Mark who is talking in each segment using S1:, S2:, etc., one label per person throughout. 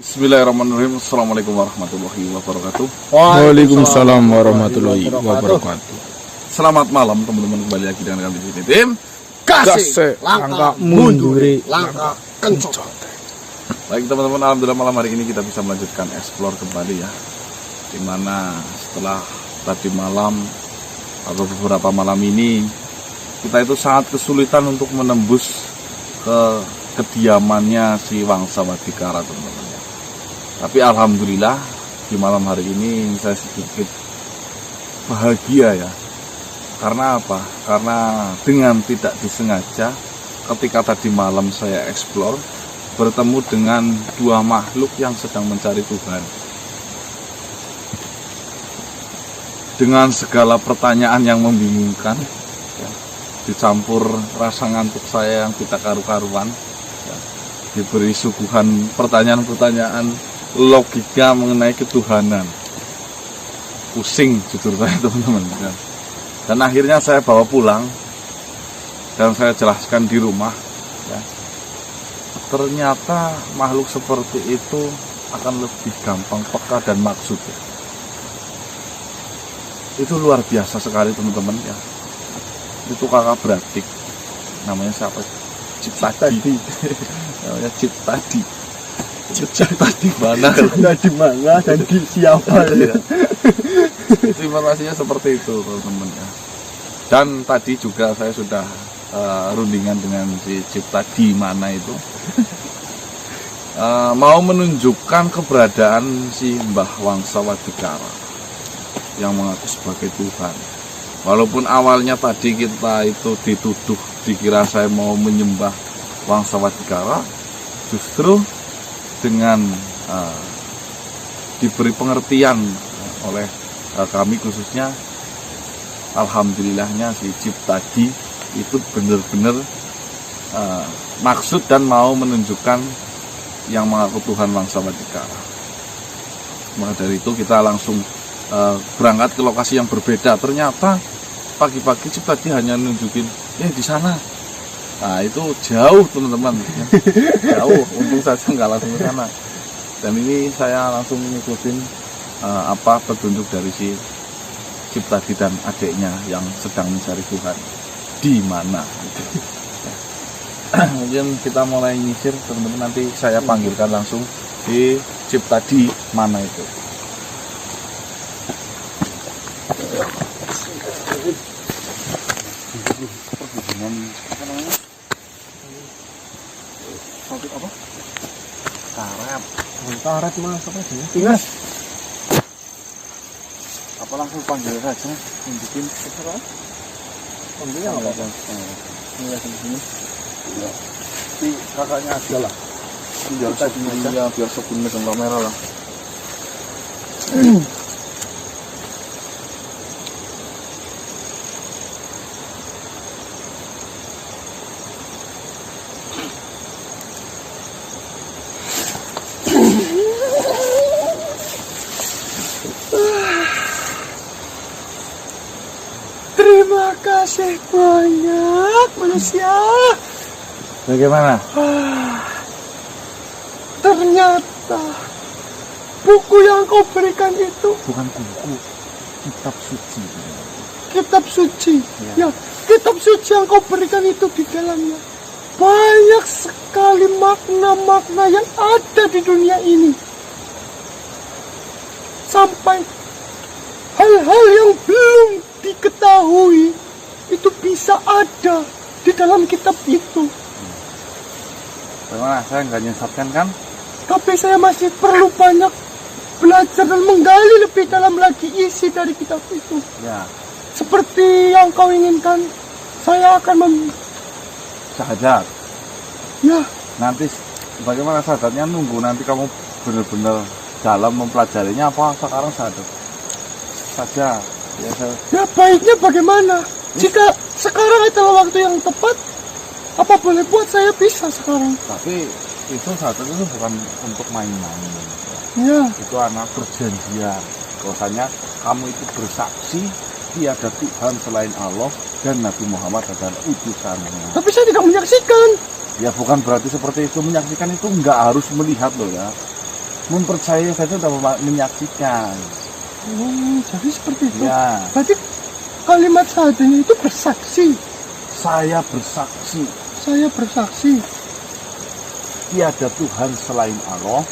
S1: Bismillahirrahmanirrahim. Assalamualaikum warahmatullahi wabarakatuh.
S2: Waalaikumsalam warahmatullahi wabarakatuh.
S1: Selamat malam teman-teman, kembali lagi dengan kami di sini tim
S2: Kasih langkah munduri langkah kencot.
S1: Baik teman-teman, alhamdulillah malam hari ini kita bisa melanjutkan explore kembali ya. Dimana setelah tadi malam atau beberapa malam ini kita itu sangat kesulitan untuk menembus ke kediamannya si Wangsa Wadikara teman-teman ya. Tapi alhamdulillah di malam hari ini saya sedikit bahagia ya. Karena apa? Karena dengan tidak disengaja ketika tadi malam saya explore bertemu dengan dua makhluk yang sedang mencari Tuhan. Dengan segala pertanyaan yang membingungkan ya, dicampur rasa ngantuk saya yang tidak karu-karuan ya, diberi suguhan pertanyaan-pertanyaan logika mengenai ketuhanan. Pusing jujur saya teman-teman ya. Dan akhirnya saya bawa pulang dan saya jelaskan di rumah ya. Ternyata makhluk seperti itu akan lebih gampang peka dan maksud ya. Itu luar biasa sekali teman-teman ya. Itu kakak beradik, namanya siapa? Ciptadi. Namanya Ciptadi. Ciptadi mana?
S2: Di mana dan di siapa ya?
S1: Informasinya seperti itu teman-teman ya. Dan tadi juga saya sudah rundingan dengan si Ciptadi mana itu. Mau menunjukkan keberadaan si Mbah Wangsa Wadikara yang mengaku sebagai Tuhan. Walaupun awalnya tadi kita itu dituduh, dikira saya mau menyembah Wangsa Wadikara, justru dengan diberi pengertian oleh kami khususnya, alhamdulillahnya si Ciptadi itu benar-benar maksud dan mau menunjukkan yang mengaku Tuhan Wangsa Wadikara. Maka dari itu kita langsung berangkat ke lokasi yang berbeda. Ternyata pagi-pagi Ciptadi hanya nunjukin di sana. Nah itu jauh teman-teman jauh, untung saja nggak langsung ke sana. Dan ini saya langsung ngikutin apa petunjuk dari si Ciptadi dan adiknya yang sedang mencari Tuhan di mana. Mungkin kita mulai nyisir teman-teman, nanti saya panggilkan langsung di Ciptadi mana itu. Perhubungan apa namanya? Topik apa? Karet.
S2: Karet mas apa sih?
S1: Ingat. Apa langsung panggil saja, tunjukin apa?
S2: Panggilnya apa?
S1: Ini di sini. Ya. Si kakaknya aja lah. Biar tadinya biar sebelum megang kamera lah.
S2: Terima kasih banyak manusia.
S1: Bagaimana?
S2: Ternyata buku yang kau berikan itu
S1: Bukan buku, kitab suci.
S2: kitab suci.
S1: Ya.
S2: Ya, kitab suci yang kau berikan itu di dalamnya banyak sekali makna-makna yang ada di dunia ini. Sampai hal-hal yang belum diketahui itu bisa ada di dalam kitab itu.
S1: Bagaimana? Saya nggak nyesatkan kan?
S2: Tapi saya masih perlu banyak belajar dan menggali lebih dalam lagi isi dari kitab itu.
S1: Ya.
S2: Seperti yang kau inginkan, saya akan
S1: Syahadat.
S2: Ya,
S1: Nanti bagaimana syahadatnya, nunggu nanti kamu benar-benar dalam mempelajarinya apa sekarang syahadat saja. Ya,
S2: ya baiknya bagaimana? Jika sekarang adalah waktu yang tepat, apa boleh buat saya bisa sekarang?
S1: Tapi itu syahadat itu bukan untuk main-main.
S2: Ya,
S1: Itu anak perjanjian. Bahwasanya kamu itu bersaksi tiada Tuhan selain Allah dan Nabi Muhammad adalah utusannya.
S2: tapi saya tidak menyaksikan.
S1: Ya bukan berarti seperti itu, menyaksikan itu nggak harus melihat loh ya. mempercayai saja sudah menyaksikan.
S2: Jadi seperti itu.
S1: Ya,
S2: Berarti kalimat syahadatnya itu bersaksi.
S1: saya bersaksi
S2: Saya bersaksi.
S1: tiada Tuhan selain Allah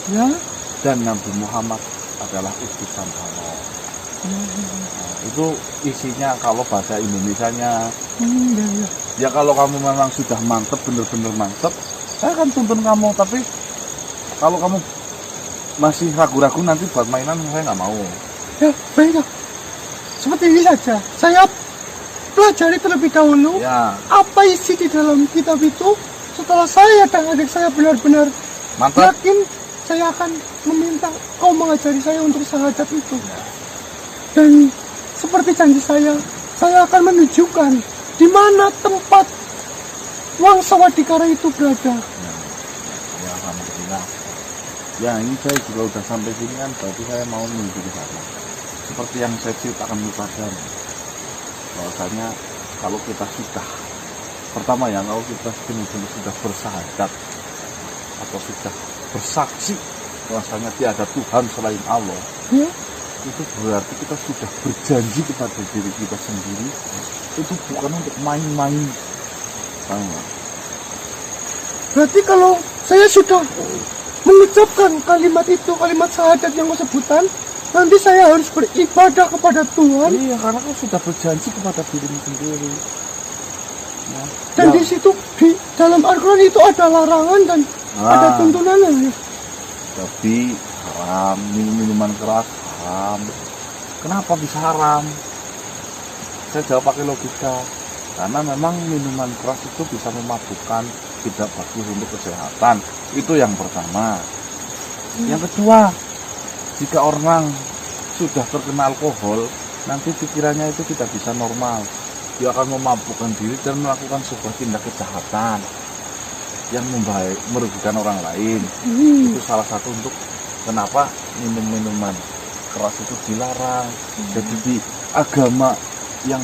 S2: Ya.
S1: dan Nabi Muhammad adalah utusan Allah. Nah, itu isinya kalau bahasa Indonesianya.
S2: Ya.
S1: Ya kalau kamu memang sudah mantep, bener-bener mantep, saya akan tuntun kamu. Tapi kalau kamu masih ragu-ragu nanti buat mainan, saya nggak mau.
S2: Ya, baiklah. Seperti ini saja. Saya pelajari terlebih dahulu
S1: Ya,
S2: apa isi di dalam kitab itu. Setelah saya dan adik saya benar-benar
S1: mantap.
S2: yakin, saya akan meminta kau mengajari saya untuk syahadat itu. Dan seperti janji saya akan menunjukkan di mana tempat Wangsa Wadikara itu berada.
S1: Ya, alhamdulillah. Ya, ini saya juga udah sampai sini kan, berarti saya mau menuju ke sana. Seperti yang saya ceritakan di pelajaran, bahwasanya kalau kita sudah pertama ya, kalau kita benar-benar sudah bersahadat atau sudah bersaksi bahwasanya tiada Tuhan selain Allah,
S2: Ya,
S1: itu berarti kita sudah berjanji kepada diri kita sendiri. Itu bukan untuk main-main. Paham nggak?
S2: berarti kalau saya sudah mengucapkan kalimat itu, kalimat syahadat yang kau sebutkan, nanti saya harus beribadah kepada Tuhan.
S1: Iya, karena kau sudah berjanji kepada dirimu sendiri. Ya.
S2: Dan
S1: Ya.
S2: di situ di dalam Al-Quran itu ada larangan dan ada tuntunannya.
S1: Tapi haram, minuman keras haram. Kenapa bisa haram? Saya jawab pakai logika. Karena memang minuman keras itu bisa memabukkan, tidak bagus untuk kesehatan. Itu yang pertama. Yang kedua, jika orang sudah terkena alkohol, nanti pikirannya itu tidak bisa normal. Dia akan memabukkan diri dan melakukan sebuah tindak kejahatan yang merugikan orang lain. Itu salah satu untuk kenapa minum-minuman keras itu dilarang. Jadi di agama yang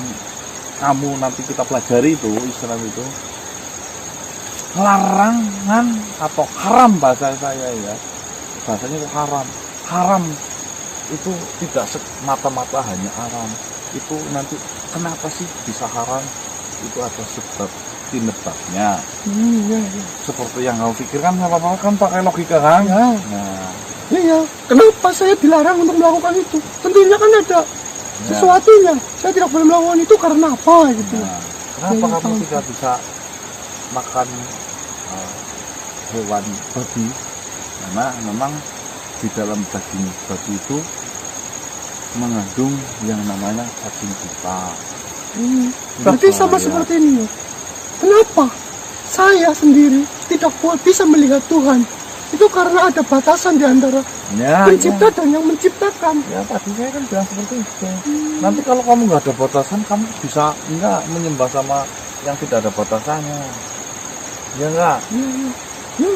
S1: kamu nanti kita pelajari itu, Islam itu, larangan atau haram bahasa saya ya, bahasanya itu haram. Haram itu tidak semata-mata hanya haram. Itu nanti kenapa sih bisa haram? Itu ada sebab penyebabnya.
S2: Ya.
S1: Seperti yang kamu pikirkan, nggak apa-apa kan, pakai logika kan?
S2: Ya.
S1: Nah,
S2: Iya, kenapa saya dilarang untuk melakukan itu? Tentunya kan ada sesuatunya. Saya tidak boleh melakukan itu karena apa gitu.
S1: nah, kenapa
S2: Saya
S1: kamu
S2: tahu.
S1: tidak bisa makan hewan babi? Karena memang di dalam daging babi itu mengandung yang namanya cacing buta.
S2: Berarti sama
S1: bahaya.
S2: seperti ini. Kenapa saya sendiri tidak bisa melihat Tuhan? Itu karena ada batasan di antara pencipta dan yang menciptakan.
S1: Ya tadi saya kan bilang seperti itu. Nanti kalau kamu nggak ada batasan, kamu bisa enggak menyembah sama yang tidak ada batasannya. Ya enggak?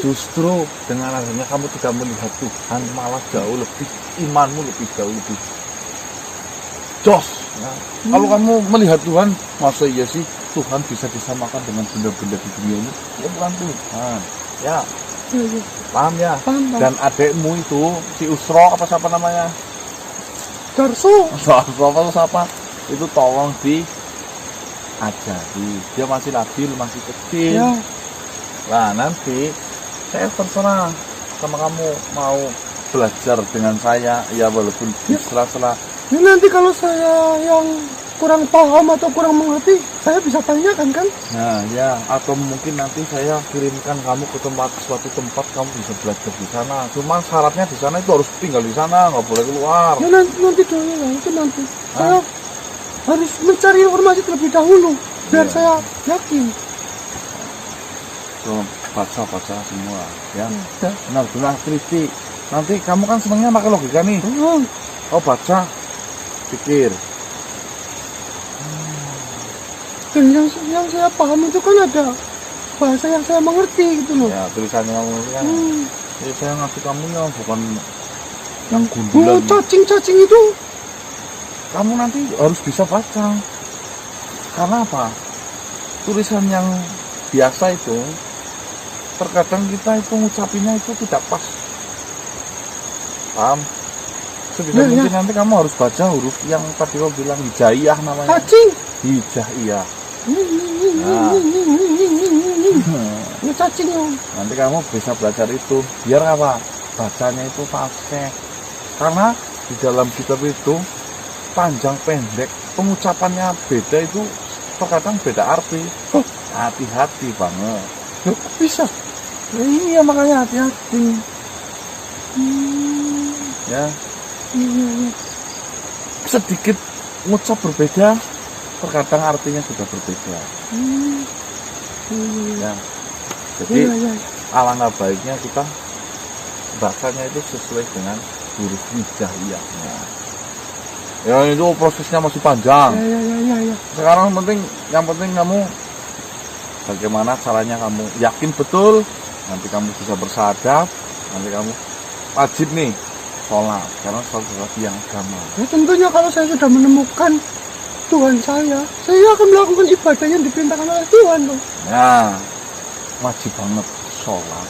S1: Justru dengan adanya kamu tidak melihat Tuhan, malah jauh lebih, imanmu lebih jauh lebih jos. Ya. Kalau kamu melihat Tuhan, masa iya sih Tuhan bisa disamakan dengan benda-benda di dunia ini? Ya bukan Tuhan. Ya, paham ya?
S2: Paham.
S1: Dan adekmu itu si Usro apa siapa namanya?
S2: Darso.
S1: Apa siapa? Itu tolong diajari. Dia masih labil, masih kecil.
S2: Ya.
S1: Nah nanti saya terserah sama kamu mau belajar dengan saya, ya walaupun di sela-sela.
S2: Ya, nanti kalau saya yang kurang paham atau kurang mengerti, saya bisa tanyakan kan?
S1: Nah ya, atau mungkin nanti saya kirimkan kamu ke suatu tempat kamu bisa belajar di sana. Cuma syaratnya di sana itu harus tinggal di sana, nggak boleh keluar.
S2: Ya nanti dulu lah, itu nanti. Saya harus mencari informasi terlebih dahulu biar saya yakin.
S1: So, baca semua, ya. Benar-benar teliti. Nanti kamu kan senangnya pakai logika nih. Kau baca, pikir.
S2: Dan yang saya paham itu kan ada bahasa yang saya mengerti gitu loh.
S1: Ya tulisannya kamu kan. Ya, saya ngasih kamu ya bukan yang
S2: Oh,
S1: gundulan.
S2: cacing-cacing itu.
S1: Kamu nanti harus bisa baca. Karena apa? Tulisan yang biasa itu terkadang kita itu ngucapinnya itu tidak pas. Paham? Sebisa
S2: Ya,
S1: mungkin nanti kamu harus baca huruf yang tadi kau bilang hijaiyah namanya.
S2: Cacing.
S1: Hijaiyah.
S2: Ini cacing Om.
S1: Nanti kamu bisa belajar itu. Biar apa? Bacanya itu fasih. Karena di dalam kitab itu panjang pendek, pengucapannya beda itu terkadang beda arti. Hati-hati banget.
S2: Loh, kok bisa?
S1: Iya makanya hati-hati. Ya.
S2: Iya.
S1: Sedikit ngucap berbeda, terkadang artinya sudah berbeda. Ya. Jadi
S2: Iya.
S1: alangkah baiknya kita bacanya itu sesuai dengan huruf hijaiyahnya. Ya itu prosesnya masih panjang.
S2: Iya.
S1: Sekarang yang penting kamu bagaimana caranya kamu yakin betul, nanti kamu bisa bersahadat, nanti kamu wajib nih sholat, karena sholat adalah tiang agama.
S2: Ya tentunya kalau saya sudah menemukan Tuhan saya akan melakukan ibadah yang diperintahkan oleh Tuhan loh.
S1: Ya, wajib banget sholat.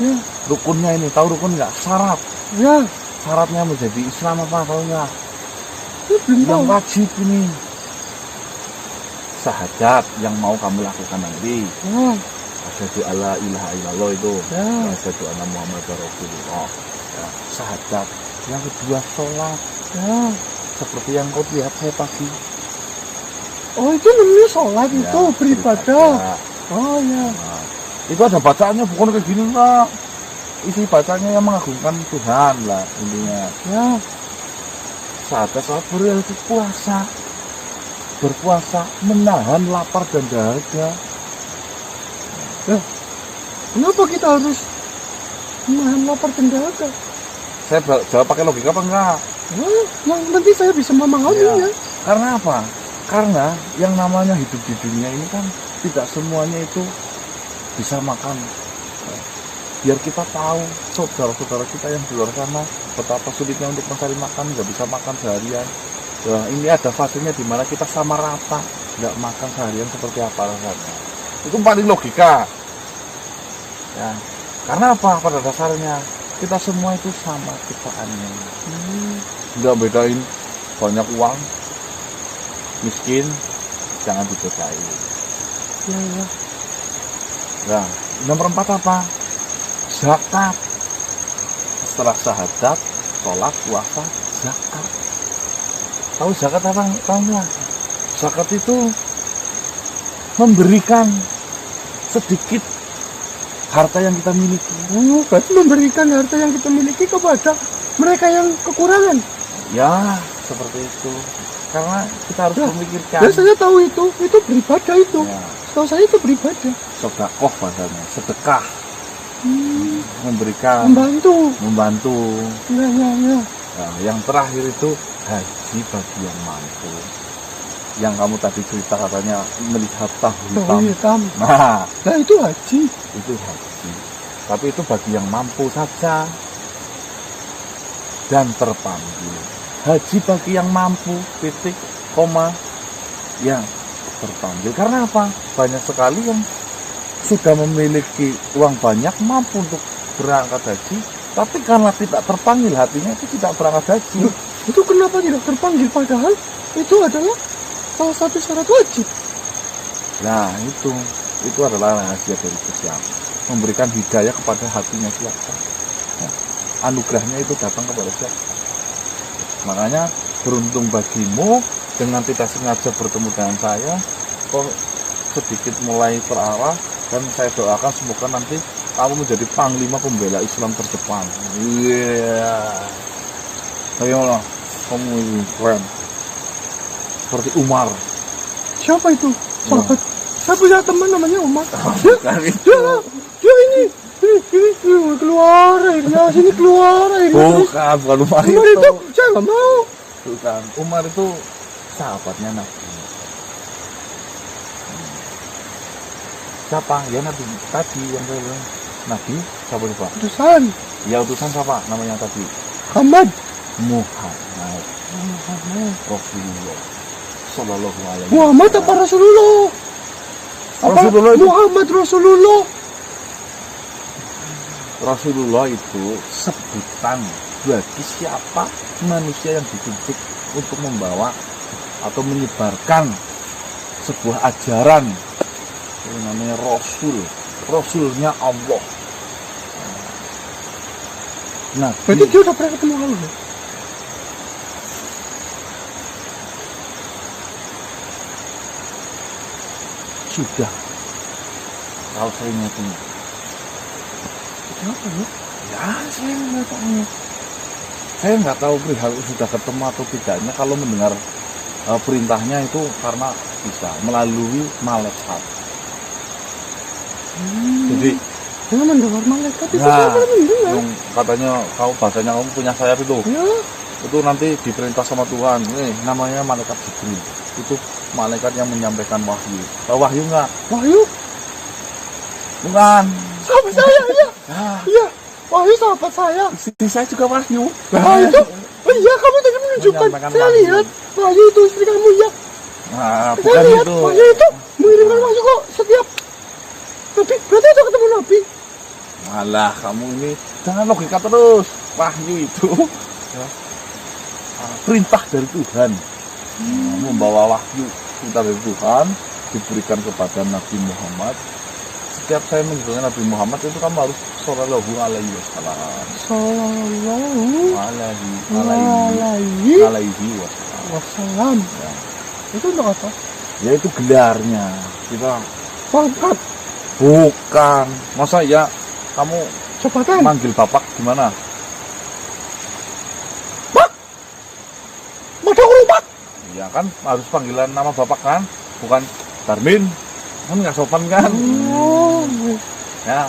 S2: Ya.
S1: Rukunnya ini, tahu rukun nggak? Syarat.
S2: Ya.
S1: Syaratnya menjadi Islam apa tahu nggak?
S2: Ya, belum
S1: Yang
S2: tahu.
S1: wajib ini syahadat yang mau kamu lakukan nanti.
S2: Ya.
S1: Asyhadu alla ilaha illallah itu.
S2: Ya.
S1: Asyhadu anna Muhammadar Rasulullah. Ya, syahadat. Yang kedua sholat.
S2: Ya.
S1: Seperti yang kau lihat saya pagi.
S2: Oh itu namanya sholat
S1: Ya,
S2: itu beribadah. Oh ya.
S1: Nah, itu ada bacaannya bukan kayak gini enggak. Isi bacanya yang mengagungkan Tuhan lah intinya.
S2: Ya.
S1: Syahadat sholat berarti puasa. Berpuasa menahan lapar dan dahaga.
S2: Kenapa kita harus menahan lapar dan dahaga?
S1: Saya jawab pakai logika apa enggak?
S2: Nah, yang penting saya bisa memahaminya.
S1: Karena apa? Karena yang namanya hidup di dunia ini kan tidak semuanya itu bisa makan. Biar kita tahu saudara-saudara kita yang di luar sana betapa sulitnya untuk mencari makan, nggak bisa makan seharian. Nah, ini ada fasenya di mana kita sama rata, nggak makan seharian seperti apa rasanya. Itu paling logika. Ya, karena apa? Pada dasarnya kita semua itu sama ciptaannya. Nggak bedain banyak uang, miskin, jangan dibedain.
S2: Ya.
S1: Nah, nomor 4 apa? Zakat. Setelah syahadat, sholat, puasa, zakat. Tahu zakat apa? Tahu nggak? Zakat itu memberikan sedikit harta yang kita miliki.
S2: Oh, berarti memberikan harta yang kita miliki kepada mereka yang kekurangan.
S1: Ya, seperti itu. Karena kita harus
S2: Ya,
S1: memikirkan.
S2: Ya saya tahu itu beribadah itu.
S1: Ya,
S2: Setahu saya itu beribadah.
S1: sedekah bahasanya, sedekah. Memberikan,
S2: Membantu. Ya.
S1: Nah, yang terakhir itu haji bagi yang mampu. Yang kamu tadi cerita katanya melihat tahu
S2: Tahu
S1: hitam.
S2: hitam.
S1: Nah,
S2: Nah itu haji.
S1: itu haji. Tapi itu bagi yang mampu saja dan terpanggil. Haji bagi yang mampu, titik, koma, yang terpanggil. Karena apa? Banyak sekali yang sudah memiliki uang banyak, mampu untuk berangkat haji, tapi karena tidak terpanggil hatinya itu tidak berangkat haji.
S2: Itu kenapa tidak terpanggil padahal itu adalah salah satu syarat wajib.
S1: Nah itu adalah rahasia dari Islam, memberikan hidayah kepada hatinya siapa. Nah, anugerahnya itu datang kepada siapa. Makanya beruntung bagimu dengan tidak sengaja bertemu dengan saya, kok sedikit mulai terarah, dan saya doakan semoga nanti kamu menjadi panglima pembela Islam terdepan. Iya. Bagaimana? Kamu ini keren. Seperti Umar.
S2: Siapa itu? Sahabat. Saya punya teman namanya Umar.
S1: Bukan itu.
S2: Dia ini keluar airnya, sini keluar airnya.
S1: Bukan Umar
S2: Umar
S1: itu.
S2: itu saya nggak mau.
S1: Bukan. Umar itu sahabatnya Nabi. Siapa? Ya Nabi tadi yang saya bilang. Nabi siapa lupa?
S2: Utusan
S1: Ya utusan siapa namanya tadi?
S2: Muhammad.
S1: Muhammad Rasulullah Sallallahu alaihi
S2: Muhammad apa Rasulullah? Apa
S1: Rasulullah itu,
S2: Muhammad Rasulullah?
S1: Rasulullah itu sebutan bagi siapa manusia yang ditunjuk untuk membawa atau menyebarkan sebuah ajaran yang namanya Rasulnya Allah. Nah,
S2: Berarti dia udah pernah ketemu kamu?
S1: sudah. Kalau saya ingatnya,
S2: Kenapa ya?
S1: ya saya ingatnya. Saya nggak tahu perihal sudah ketemu atau tidaknya. Kalau mendengar perintahnya itu karena bisa melalui malaikat. Jadi
S2: Dia mendengar malaikat itu
S1: ya,
S2: saya pernah mendengar.
S1: yang katanya bahasanya kamu punya sayap itu.
S2: Ya,
S1: Itu nanti diperintah sama Tuhan. Namanya malaikat Jibril. Itu malaikat yang menyampaikan wahyu. Tahu wahyu nggak?
S2: Wahyu,
S1: Bukan.
S2: sahabat saya, iya.
S1: Ah,
S2: Iya, Wahyu sahabat saya.
S1: istri saya juga wahyu.
S2: Nah, itu, oh iya kamu tadi menunjukkan.
S1: Menyampaikan
S2: Saya
S1: wahyu.
S2: lihat Wahyu itu istri kamu ya.
S1: Nah,
S2: Saya
S1: bukan
S2: lihat
S1: itu.
S2: Wahyu itu mengirimkan wahyu kok setiap. Tapi berarti itu ketemu Nabi.
S1: Malah kamu ini jangan logika terus. Wahyu itu ya, perintah dari Tuhan. Membawa wahyu perintah dari Tuhan diberikan kepada Nabi Muhammad. Setiap saya menyebutkan Nabi Muhammad itu kamu harus sallallahu alaihi wasallam.
S2: Sallallahu
S1: Alaihi wasallam.
S2: wasallam.
S1: Ya.
S2: Itu untuk apa?
S1: Ya itu gelarnya. Kita
S2: Pangkat,
S1: bukan. Masa ya kamu
S2: jabatan.
S1: manggil bapak gimana?
S2: Mata kurung Pak.
S1: Ya kan harus panggilan nama bapak kan, bukan Darmin. Kan nggak sopan kan?
S2: Oh,
S1: Ya.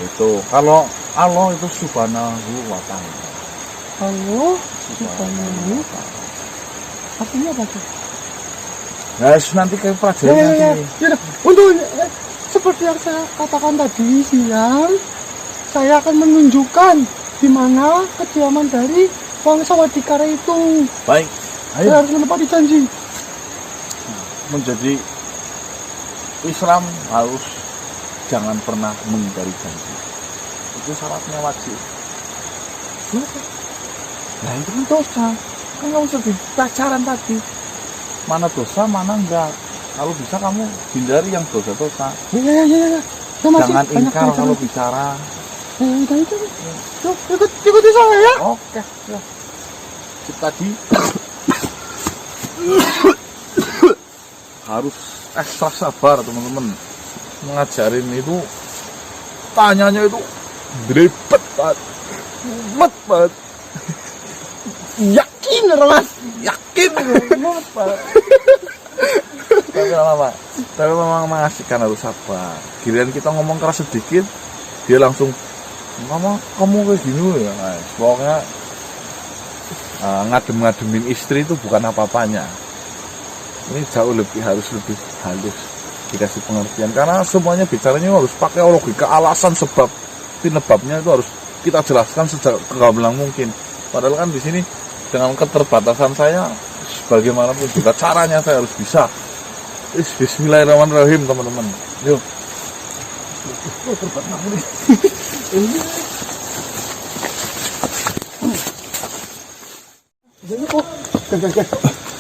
S1: Itu kalau Allah itu subhanahu wa ta'ala.
S2: Allah
S1: Subhanahu wa ta'ala.
S2: artinya apa tuh?
S1: Nah, nanti kayak pelajari nanti.
S2: Ya, untuk seperti yang saya katakan tadi siang, saya akan menunjukkan di mana kediaman dari bangsa Wadikara itu.
S1: Baik,
S2: Saya
S1: ayo
S2: harus menepati janji.
S1: menjadi Islam harus jangan pernah mengingkari janji. Itu syaratnya wajib.
S2: Kenapa?
S1: Nah itu kan dosa. Kan kamu sedih pacaran tadi. Mana dosa, mana enggak. Kalau bisa kamu hindari yang dosa-dosa.
S2: Ya. Ya, masih
S1: Jangan
S2: banyak
S1: ingkar
S2: pelajaran.
S1: kalau bicara.
S2: Udah itu. Yuk, ikuti saya ya.
S1: Oke, ya. Tadi harus ekstra sabar teman-teman. Mengajarin itu tanyanya itu ribet banget. Mumet banget.
S2: Yakin Mas.
S1: Yakin mumet banget. Tapi apa? Tapi memang mengasihkan harus sabar. Giliran kita ngomong keras sedikit, dia langsung mama kamu kayak gini ya. Nah, pokoknya ngadem-ngademin istri itu bukan apa-apanya. Ini jauh harus lebih halus dikasih pengertian karena semuanya bicaranya harus pakai logika, alasan, sebab, penyebabnya itu harus kita jelaskan sejak kegamblang mungkin. Padahal kan di sini dengan keterbatasan saya bagaimanapun juga caranya saya harus bisa. Bismillahirrahmanirrahim teman-teman. Yuk.
S2: Jadi kok.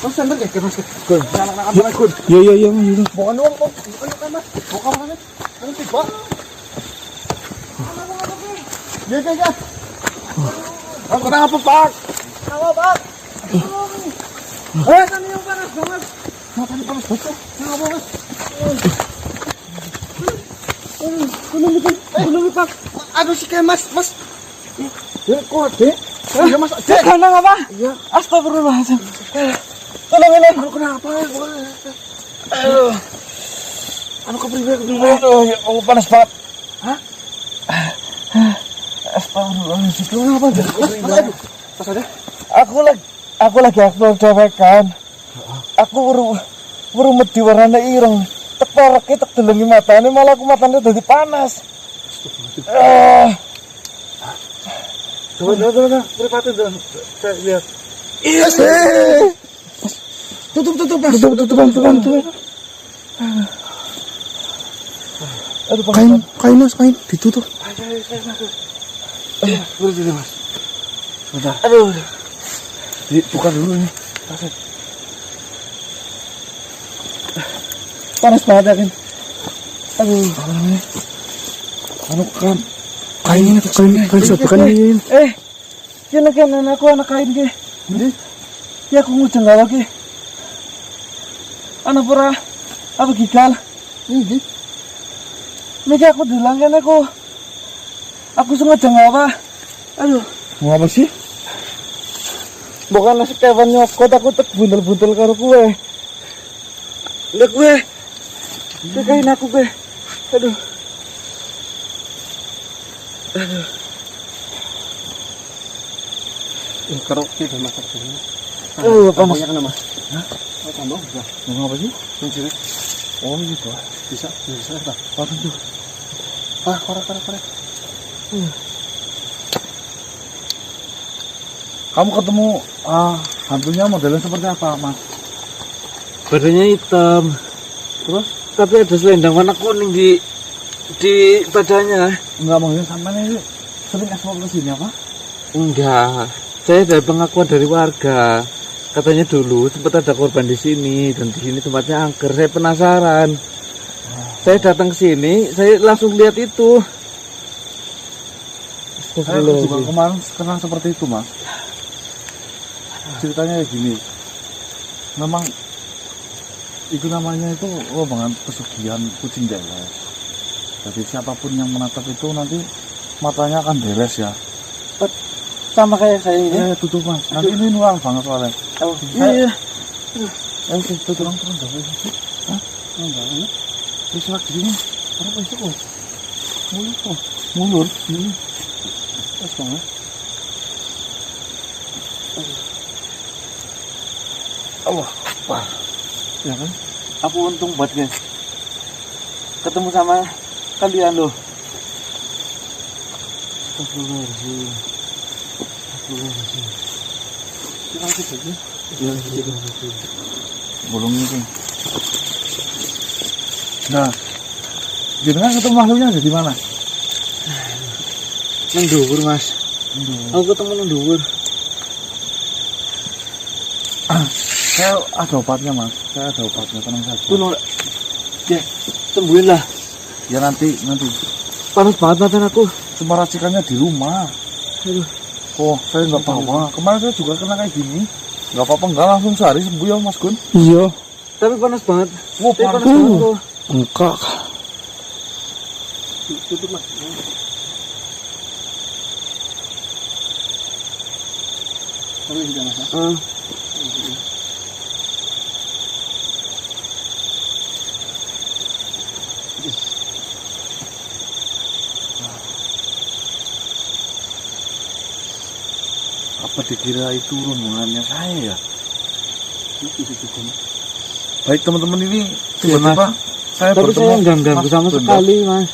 S2: Mas santai ya, Mas.
S1: Anak-anak Gun.
S2: Iya.
S1: Bukan uang, bukan Mas. Bukan Mas. Nanti, Pak.
S2: Ya.
S1: Kamu kenapa, Pak?
S2: Apa, Pak? Makan yang panas banget.
S1: Makan panas betul.
S2: Kenapa, Mas? Belum, Pak. Aduh si Mas.
S1: Ya, kok Dek?
S2: Iya, Mas.
S3: Kenapa apa?
S2: Iya.
S3: Astagfirullahaladzim. Tolong ini.
S2: Aduh kenapa? Anu kepriwe.
S3: Aduh, ya Allah panas banget.
S2: Hah?
S3: Astagfirullahaladzim.
S2: Kenapa? Aduh. Pas ada.
S3: Aku lagi upload dewekan. Aku weru medhi warnane ireng. Tek toreke tek delengi matane malah aku matane dadi panas.
S2: Coba. Privatin dong. Saya lihat.
S3: Iya sih.
S2: Tutup, Mas.
S3: Tutup. Aduh,
S2: Kain, Mas, ditutup.
S3: Mas.
S1: Bentar.
S3: Aduh.
S1: Buka dulu ini.
S3: Panas banget ya kan. Aduh.
S1: Apa namanya? Anu kan kain siapa kan ini?
S3: Kena aku anak kain ke. Ya aku ngujeng gawa ke. Anak pura apa gigal?
S2: Ini
S3: Niki aku dulang kan aku sengaja gawa. Aduh,
S1: Mau apa sih?
S3: bukan nasi kewan nyokot aku tek buntel-buntel karo kue. Lihat kue. Kain aku kue. Aduh.
S2: Kerok kita masak dulu.
S3: Panas.
S2: Yang nama. Hah? Oh, tambah udah.
S1: Mau apa sih?
S2: Mencuri.
S1: Oh gitu.
S2: Bisa tak?
S1: Waduh tuh.
S2: Korek.
S1: Kamu ketemu hantunya modelnya seperti apa, Mas?
S3: Badannya hitam.
S1: Terus?
S3: Tapi ada selendang warna kuning di badannya.
S1: Enggak mungkin sampai ini sering ekspor ke sini apa?
S3: Enggak. Saya dari pengakuan dari warga. Katanya dulu sempat ada korban di sini dan di sini tempatnya angker. Saya penasaran. Saya datang ke sini, saya langsung lihat itu.
S1: Saya juga kemarin kenal seperti itu, Mas. Ceritanya kayak gini. Memang itu namanya itu rombongan pesugihan kucing deles. Jadi siapapun yang menatap itu nanti matanya akan beres ya.
S3: Sama kayak saya ini.
S1: Ya tutup, Mas. Nanti ini nuang banget soalnya.
S3: Oh, iya.
S1: Tutup turun jauh itu. Hah?
S2: Enggak, ini.
S1: Terus lagi ini.
S2: Apa itu kok?
S1: Mulut kok. Mulut.
S2: Terus banget.
S1: Allah. Wah.
S3: Ya kan? Aku untung buat guys. Ketemu sama kalian loh. Astagfirullahaladzim.
S1: Bolong itu. Nah, jenengan ketemu makhluknya ada di mana?
S3: Nang dhuwur, Mas. Aku ketemu nang dhuwur.
S1: Saya ada obatnya, Mas. Saya ada obatnya, tenang saja.
S3: Tuh, ya, sembuhin lah.
S1: Ya nanti.
S3: Panas banget mata aku.
S1: Cuma racikannya di rumah.
S3: Aduh.
S1: Oh, saya nggak bawa. Kemarin saya juga kena kayak gini. Nggak apa-apa, nggak langsung sehari sembuh ya, Mas Gun.
S2: Iya.
S3: Tapi panas banget.
S1: Wah,
S3: Tapi
S1: panas.
S3: banget loh.
S2: Enggak.
S3: Tutup, Mas.
S2: Tapi tidak masak.
S1: Apa dikira itu rombongannya saya ya? Baik teman-teman, ini tiba-tiba saya
S3: Tapi
S1: bertemu
S3: saya nggak ganggu
S1: Mas
S3: sama
S1: Gun.
S3: sekali, Mas.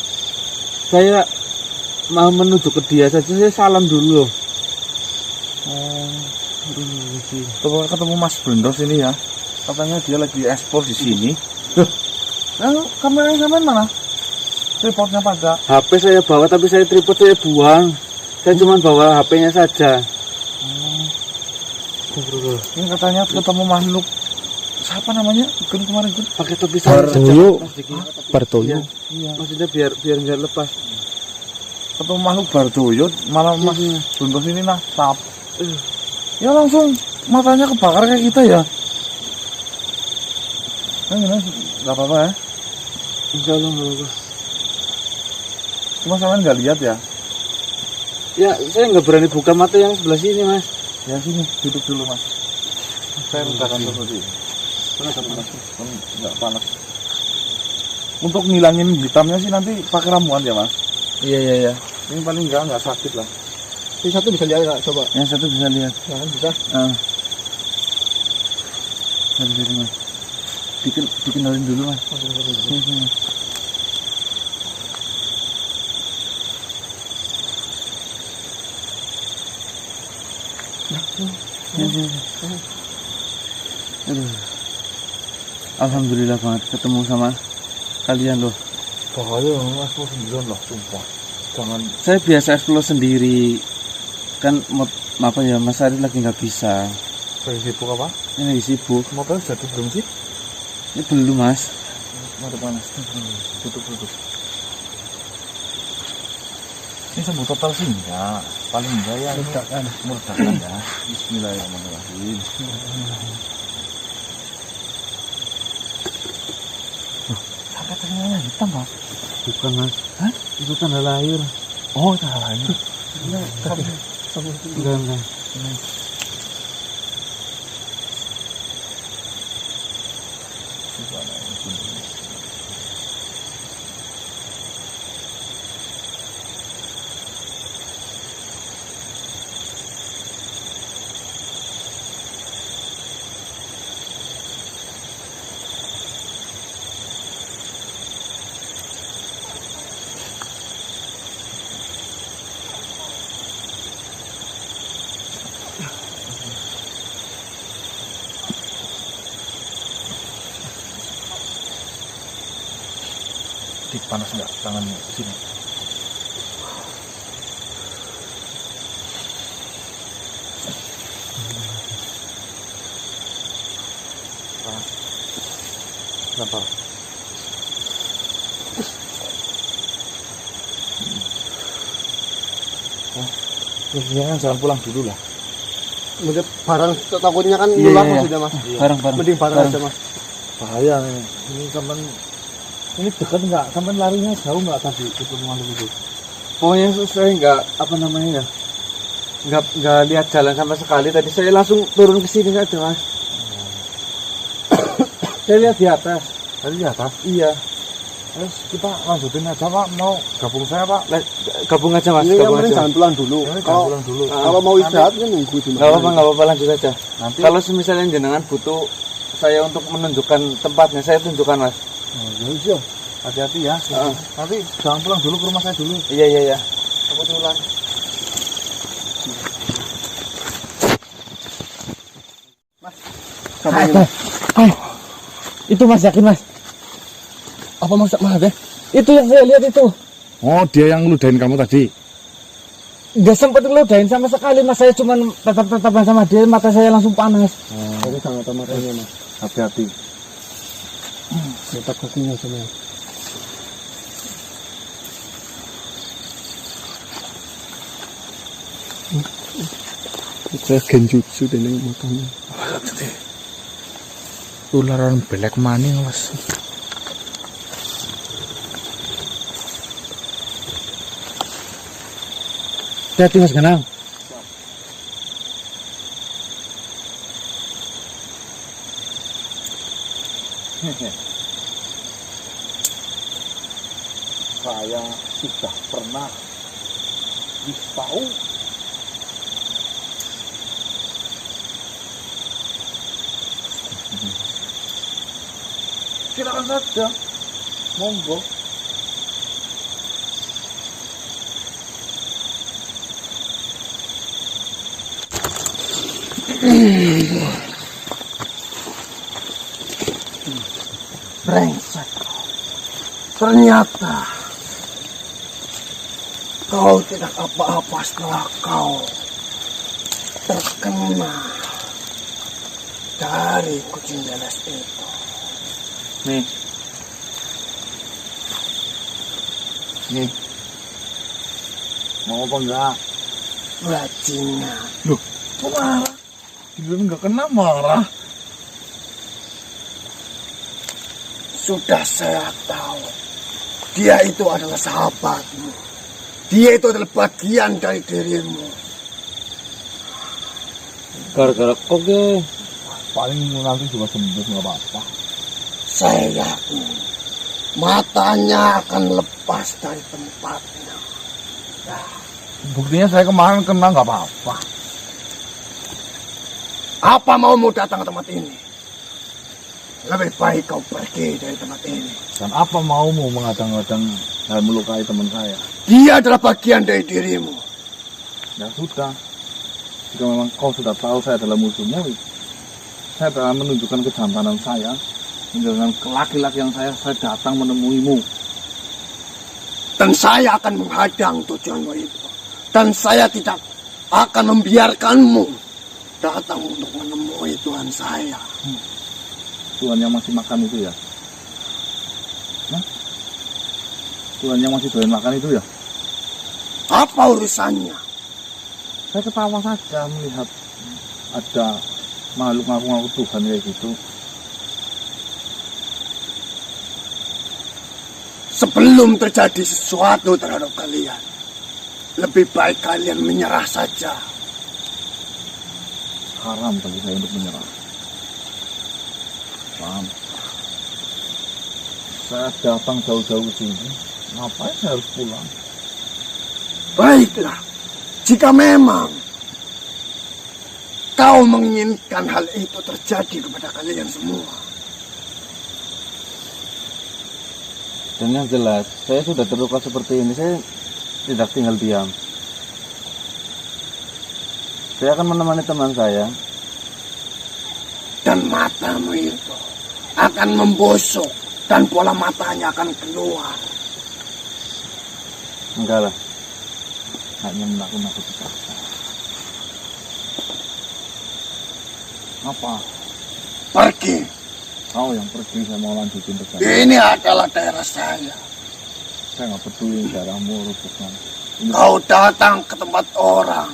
S3: Saya mau menuju ke dia saja, saya salam dulu loh.
S1: Ketemu Mas Blendos ini ya. Katanya dia lagi ekspor di sini. Kameranya sampean mana? Tripodnya pada.
S3: HP saya bawa tapi saya tripod saya buang. Saya cuma bawa HP-nya saja.
S1: Ini katanya ketemu makhluk. Siapa namanya? Gun kemarin Gun.
S3: Pakai topi saya.
S2: Bartoyo.
S3: Mas Diki.
S2: Bartoyo.
S1: Iya.
S3: Maksudnya biar nggak lepas.
S1: Ketemu makhluk Bardoyo, malah Mas
S3: Iya.
S1: Blendos ini natap. Ya langsung matanya kebakar kayak kita ya. Nggak apa-apa ya.
S3: Enggak loh, enggak apa.
S1: Cuma sampean nggak lihat ya.
S3: Ya, saya nggak berani buka mata yang sebelah sini, Mas.
S1: Ya sini, duduk dulu Mas. Saya letakkan seperti ini. Nggak panas. Untuk ngilangin hitamnya sih nanti pakai ramuan ya Mas.
S3: Iya.
S1: Ini paling nggak sakit lah.
S2: Ini satu bisa lihat nggak? Coba.
S1: Yang satu bisa lihat.
S2: Nah, bisa.
S1: Jadi Mas. Dikenalin dulu Mas. Sini.
S3: Aduh. Alhamdulillah banget ketemu sama kalian loh.
S1: Bahaya Mas, mau sendirian lah, sumpah. Jangan.
S3: Saya biasa explore sendiri. Kan Apa ya, Mas Arif lagi nggak bisa.
S1: Lagi sibuk apa?
S3: Ini lagi sibuk.
S1: Motor jadi belum sih?
S3: Ini belum, Mas.
S1: Ada panas. Tutup. Ini sembuh total sih enggak. Paling enggak ya. Meledakan ya. Bismillahirrahmanirrahim. Sampai ternyata hitam, Pak.
S3: Bukan, Mas. Hah? Itu tanda lahir.
S1: Oh, tanda lahir.
S3: Enggak.
S1: Panas enggak tangannya sini? Kenapa? Ya, jangan pulang dulu lah.
S2: Mungkin barang takutnya kan
S3: Iya,
S2: nular
S3: iya.
S2: sudah, Mas.
S3: Barang.
S2: Mending barang aja, Mas.
S1: Bahaya nih. Ini teman ini dekat enggak? Teman larinya jauh enggak tadi itu rumah lu itu?
S3: Pokoknya saya nggak, apa namanya ya, nggak lihat jalan sama sekali. Tadi saya langsung turun ke sini saja, Mas. Saya lihat di atas.
S1: Tadi di atas.
S3: Iya.
S1: Terus kita lanjutin aja, Pak. Mau gabung saya, Pak.
S3: Gabung aja, Mas.
S2: Ini yang
S3: Gabung
S2: penting
S3: aja.
S2: jangan pulang dulu.
S1: Ini
S2: Kalau
S1: pulang dulu.
S2: kalau mau istirahat kan nunggu di
S3: Nggak apa-apa, lanjut aja.
S1: Nanti
S3: Kalau misalnya jenengan butuh saya untuk menunjukkan tempatnya, saya tunjukkan, Mas.
S2: iya.
S1: hati-hati ya. Nanti jangan pulang dulu ke rumah saya dulu.
S3: Iya. Aku pulang. Itu Mas, yakin Mas?
S2: Apa maksud Mas deh?
S3: Itu yang saya lihat itu.
S1: Oh, dia yang ngeludahin kamu tadi.
S3: Nggak sempat ngeludahin sama sekali, Mas. Saya cuma tetap-tetapan sama dia, mata saya langsung panas.
S2: Aku sangat matanya, Mas.
S1: Hati-hati.
S2: Letak kakinya semua. Saya genjutsu dengan matanya.
S1: Ularan black money, Mas.
S3: Hati-hati, Mas Ganang.
S1: Saya sudah pernah tahu. Silakan saja, monggo.
S2: Brengsek. Ternyata kau tidak apa-apa setelah kau terkena dari kucing beles itu.
S1: Nih. Mau apa enggak?
S2: Bajingan.
S1: Loh, kok marah? Dia enggak kena marah.
S2: Sudah saya tahu. Dia itu adalah sahabatmu. Dia itu adalah bagian dari dirimu.
S3: Gara-gara kok ke?
S1: Paling nanti juga sembuh, nggak apa-apa.
S2: Saya yakin matanya akan lepas dari tempatnya.
S1: Buktinya saya kemarin kena nggak apa-apa.
S2: Apa maumu datang ke tempat ini? Lebih baik kau pergi dari tempat ini.
S1: Dan apa maumu mengadang-adang dan melukai teman saya?
S2: Dia adalah bagian dari dirimu.
S1: Ya sudah. Jika memang kau sudah tahu saya adalah musuhmu, saya akan menunjukkan kejantanan saya. Dengan laki-laki yang saya datang menemuimu.
S2: Dan saya akan menghadang tujuanmu itu. Dan saya tidak akan membiarkanmu datang untuk menemui Tuhan saya.
S1: Tuhan yang masih makan itu ya? Hah? Tuhan yang masih doyan makan itu ya?
S2: Apa urusannya?
S1: Saya ketawa saja melihat ada makhluk ngaku-ngaku Tuhan kayak gitu.
S2: Sebelum terjadi sesuatu terhadap kalian, lebih baik kalian menyerah saja.
S1: Haram bagi saya untuk menyerah. Paham? Saya datang jauh-jauh ke sini, ngapain saya harus pulang?
S2: Baiklah, jika memang kau menginginkan hal itu terjadi kepada kalian semua,
S3: Dan yang jelas, saya sudah terluka seperti ini, saya tidak tinggal diam. Saya akan menemani teman saya.
S2: dan matamu itu akan membusuk dan bola matanya akan keluar.
S3: Enggak lah.
S1: Hanya menakut-nakuti saja. Apa?
S2: Pergi.
S1: Kau yang pergi, saya mau lanjutin perjalanan.
S2: Ini adalah daerah saya.
S1: Saya nggak peduli daerahmu, bukan. Ini
S2: Kau datang ke tempat orang.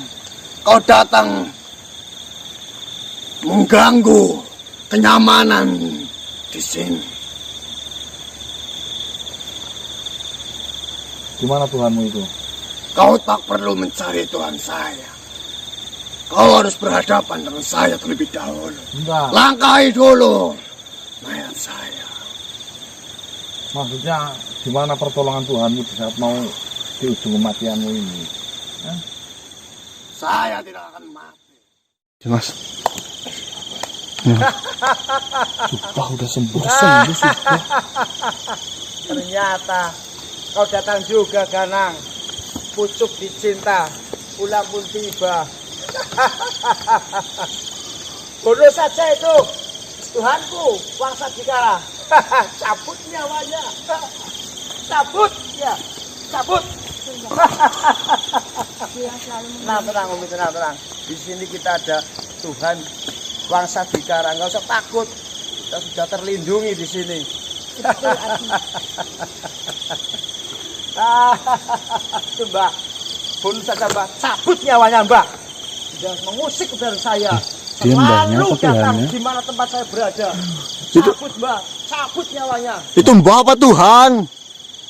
S2: Kau datang mengganggu kenyamanan di sini.
S1: gimana Tuhanmu itu?
S2: Kau tak perlu mencari Tuhan saya. Kau harus berhadapan dengan saya terlebih dahulu.
S1: Enggak.
S2: Langkahi dulu mayat saya.
S1: Maksudnya gimana pertolongan Tuhanmu di saat mau di ujung kematianmu ini? Hah?
S2: Saya tidak akan mati.
S4: Mas. Sumpah udah sembuh sumpah.
S5: Ternyata kau datang juga, Ganang. Pucuk dicinta, pulang pun tiba. Bodoh saja itu. Tuhanku, Wangsa Dikara. Cabut nyawanya. Cabut, ya. Cabut. Tenang, Umi, tenang. Di sini kita ada Tuhan Wangsa Dikara. Nggak usah takut. Kita sudah terlindungi di sini. Itu Mbak, bunuh saja Mbak, cabut nyawanya Mbak. Sudah mengusik dari saya.
S4: Dia mbaknya
S5: Selalu
S4: apa
S5: datang
S4: Tuhannya?
S5: di mana tempat saya berada.
S2: Itu-
S5: Cabut Mbak, cabut nyawanya.
S2: Itu mbah apa Tuhan?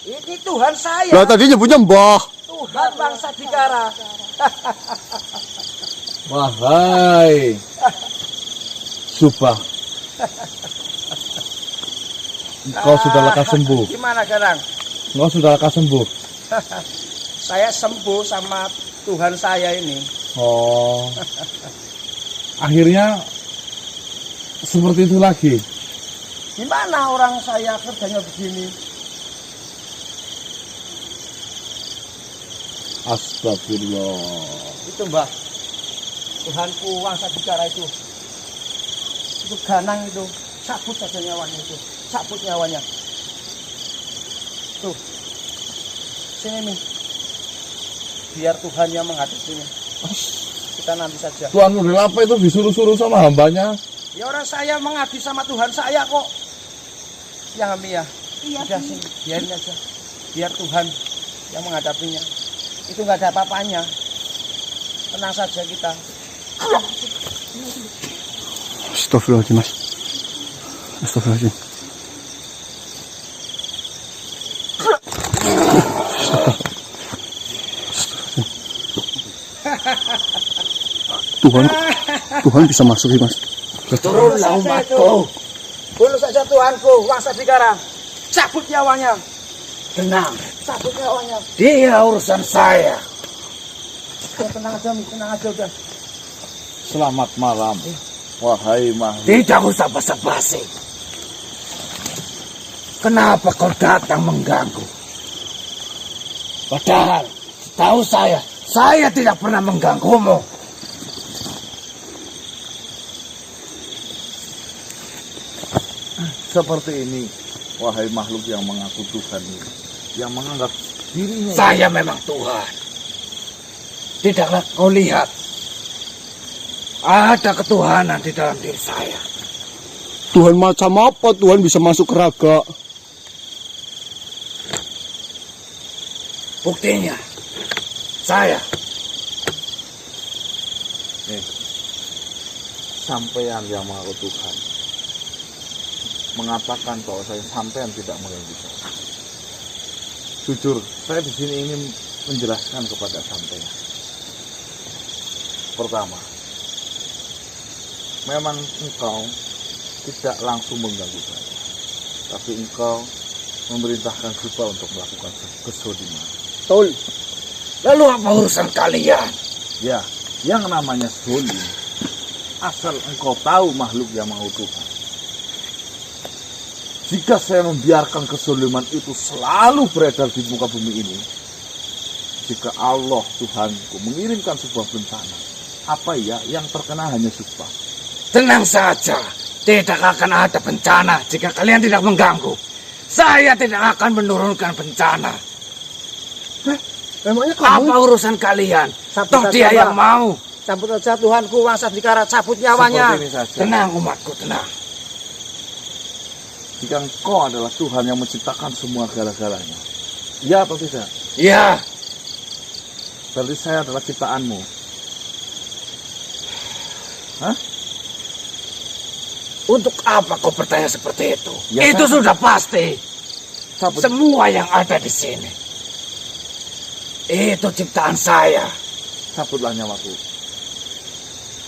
S5: Ini Tuhan saya,
S2: Lah tadi nyebutnya mbah.
S5: Tuhan Wangsa Dikara.
S3: Wahai Subah,
S4: Kau sudah lekas sembuh.
S5: Gimana Garang?
S4: Kau sudah lekas sembuh.
S5: Saya sembuh sama Tuhan saya ini.
S4: Oh. Akhirnya seperti itu lagi.
S5: Gimana orang saya kerjanya begini?
S4: Astagfirullah.
S5: Itu Mbak, Tuhanku Wangsa Dikara itu Ganang itu, cabut saja nyawanya itu, cabut nyawanya. Tuh, sini nih, biar Tuhan yang menghadapinya. Kita nanti saja.
S4: Tuhan model apa itu disuruh-suruh sama hambanya?
S5: Ya orang saya mengabdi sama Tuhan saya kok. Ya Ami ya.
S6: Iya,
S5: Udah sini, biarin aja. Biar Tuhan yang menghadapinya. Itu nggak ada apa-apanya. Tenang saja kita.
S4: Astagfirullahaladzim mas. Astagfirullahaladzim. Tuhan bisa masuk sih mas.
S5: Turunlah umatku. Bunuh saja Tuhanku, Wangsa Dikara. Cabut nyawanya.
S2: Tenang,
S5: Cabut nyawanya.
S2: dia urusan saya.
S5: Ya, tenang aja udah.
S3: selamat malam. Wahai makhluk.
S2: Tidak usah basa-basi. Kenapa kau datang mengganggu? Padahal, setahu saya tidak pernah mengganggumu.
S1: Seperti ini, wahai makhluk yang mengaku Tuhan ini, yang menganggap dirinya
S2: Saya memang Tuhan.
S6: Tidakkah kau lihat? Ada ketuhanan di dalam diri saya.
S4: Tuhan macam apa Tuhan bisa masuk ke raga?
S6: Buktinya, saya.
S1: Sampean yang maha Tuhan mengatakan bahwa saya sampean tidak mengganggu saya. Jujur, saya di sini ingin menjelaskan kepada sampean. Pertama, memang engkau tidak langsung mengganggu saya, tapi engkau memerintahkan kita untuk melakukan kesodiman.
S6: Betul. Lalu apa urusan kalian?
S1: Ya, yang namanya zolim, asal engkau tahu makhluk yang maha Tuhan. Jika saya membiarkan kezoliman itu selalu beredar di muka bumi ini, jika Allah Tuhanku mengirimkan sebuah bencana, apa ya yang terkena hanya subah.
S6: Tenang saja, tidak akan ada bencana jika kalian tidak mengganggu. Saya tidak akan menurunkan bencana.
S2: Emangnya kamu?
S6: Apa urusan kalian?
S5: Sabut
S6: Toh
S5: saja,
S6: dia
S5: Pak.
S6: yang mau.
S5: Cabut saja Tuhanku, Wang Sadikara, cabut nyawanya.
S1: Seperti ini saja.
S6: Tenang umatku, tenang.
S1: Jika engkau adalah Tuhan yang menciptakan semua segala-galanya, ya atau tidak?
S6: Ya,
S1: Berarti saya adalah ciptaanmu. Hah?
S6: untuk apa kau bertanya seperti itu?
S1: Ya,
S6: Itu
S1: saya-
S6: sudah pasti.
S1: Cabut.
S6: Semua yang ada di sini itu ciptaan saya.
S1: Cabutlah nyawaku.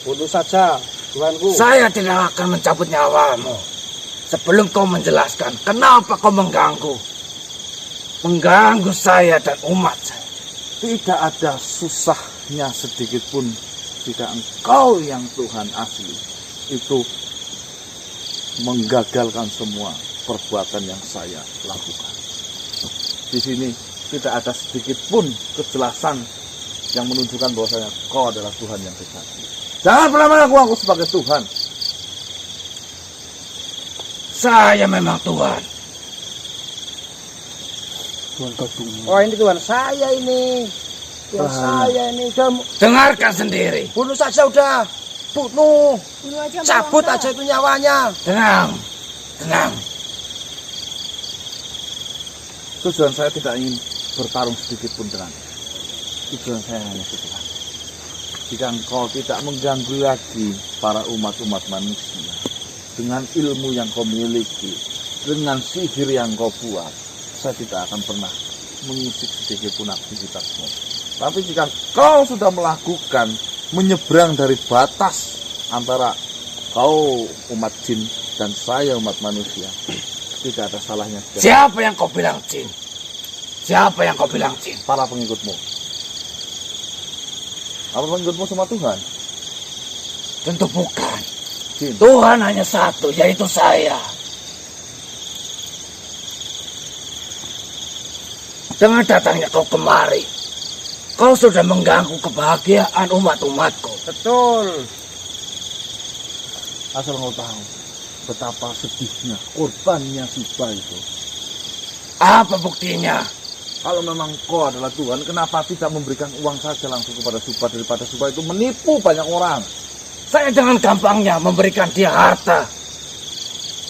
S5: Bunuh saja Tuhanku.
S6: Saya tidak akan mencabut nyawamu sebelum kau menjelaskan kenapa kau mengganggu saya dan umat saya.
S1: Tidak ada susahnya sedikit pun jika engkau yang Tuhan asli itu menggagalkan semua perbuatan yang saya lakukan. Di sini tidak ada sedikit pun kejelasan yang menunjukkan bahwasanya kau adalah Tuhan yang sejati. Jangan pernah mengaku aku sebagai Tuhan.
S6: Saya memang Tuhan.
S4: Tuhan kadung.
S5: Oh ini Tuhan saya ini. Tuhan saya ini. Udah
S6: Dengarkan sendiri.
S5: bunuh saja udah. Bunuh.
S7: Bunuh aja, Mbak
S5: Cabut
S7: Wangsa.
S5: aja itu nyawanya.
S6: Tenang, tenang.
S1: Tujuan saya tidak ingin bertarung sedikit pun dengan. Tujuan saya hanya setelah. Jika engkau tidak mengganggu lagi para umat-umat manusia dengan ilmu yang kau miliki, dengan sihir yang kau buat, saya tidak akan pernah mengusik sedikit pun aktivitasmu. Tapi jika kau sudah melakukan menyeberang dari batas antara kau umat jin dan saya umat manusia, tidak ada salahnya.
S6: Siapa yang kau bilang jin? Siapa yang kau bilang jin?
S1: Para pengikutmu. Apa pengikutmu sama Tuhan?
S6: Tentu bukan.
S1: Jin.
S6: Tuhan hanya satu, yaitu saya. Dengan datangnya kau kemari, kau sudah mengganggu kebahagiaan umat-umatku.
S5: Betul.
S1: Asal kau tahu betapa sedihnya korbannya Subah itu.
S6: Apa buktinya?
S1: Kalau memang kau adalah Tuhan, kenapa tidak memberikan uang saja langsung kepada Subah daripada Subah itu menipu banyak orang?
S6: Saya dengan gampangnya memberikan dia harta.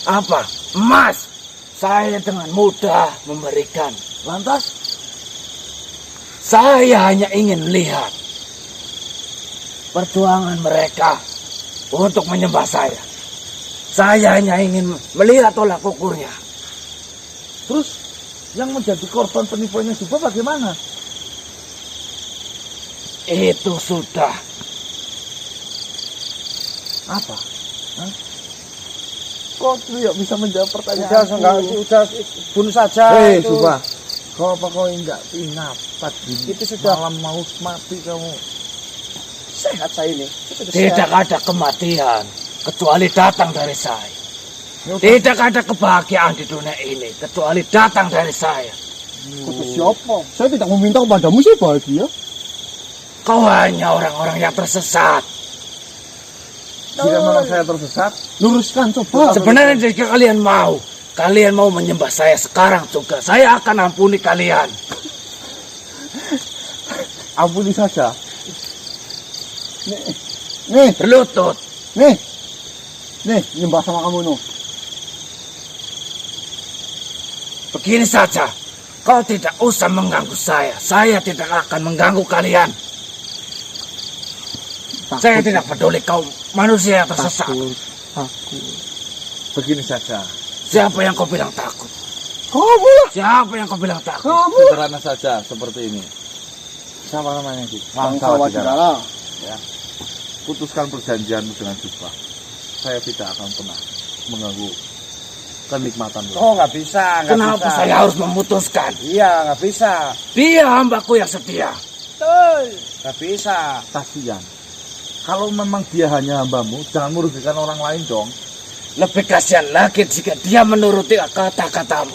S6: Apa? Emas. Saya dengan mudah memberikan.
S1: Lantas,
S6: Saya hanya ingin melihat perjuangan mereka untuk menyembah saya. Saya hanya ingin melihat tolak ukurnya.
S1: terus yang menjadi korban penipuannya Subah bagaimana?
S6: Itu sudah.
S1: Apa? Hah? Kok tidak bisa menjawab pertanyaan?
S5: Udah bunuh saja.
S1: Hei
S5: itu.
S1: Subah, kau apa kau enggak ingat tadi
S5: Itu sudah-
S1: malam mau mati kamu?
S5: Sehat saya ini. Saya sudah
S6: Tidak
S5: sehat.
S6: ada kematian kecuali datang dari saya. Tidak ada kebahagiaan di dunia ini kecuali datang dari saya.
S2: Kata siapa? Saya tidak meminta kepadamu sih bahagia.
S6: Kau hanya orang-orang yang tersesat.
S1: Jika memang saya tersesat,
S2: Luruskan coba.
S6: Sebenarnya jika kalian mau menyembah saya sekarang juga, saya akan ampuni kalian.
S1: ampuni saja.
S4: Nih,
S6: berlutut.
S4: nih. Nih, nyembah sama kamu no.
S6: Begini saja, kau tidak usah mengganggu saya tidak akan mengganggu kalian. Saya tidak peduli kau manusia tersesat.
S3: Takut. Begini saja,
S6: Siapa yang kau bilang takut?
S4: Kamu lah.
S6: Siapa yang kau bilang takut?
S4: Kamu.
S3: sederhana saja seperti ini. Siapa namanya Ki?
S4: Bangsa Wadigara.
S1: Putuskan perjanjianmu dengan Jubah. Saya tidak akan pernah mengganggu kenikmatanmu.
S5: Oh, nggak bisa, nggak
S6: Kenapa
S5: bisa.
S6: saya harus memutuskan?
S5: Iya, nggak bisa.
S6: Dia hambaku yang setia.
S5: Betul. Nggak bisa.
S1: Kasihan. Kalau memang dia hanya hambamu, jangan merugikan orang lain dong.
S6: Lebih kasihan lagi jika dia menuruti kata-katamu.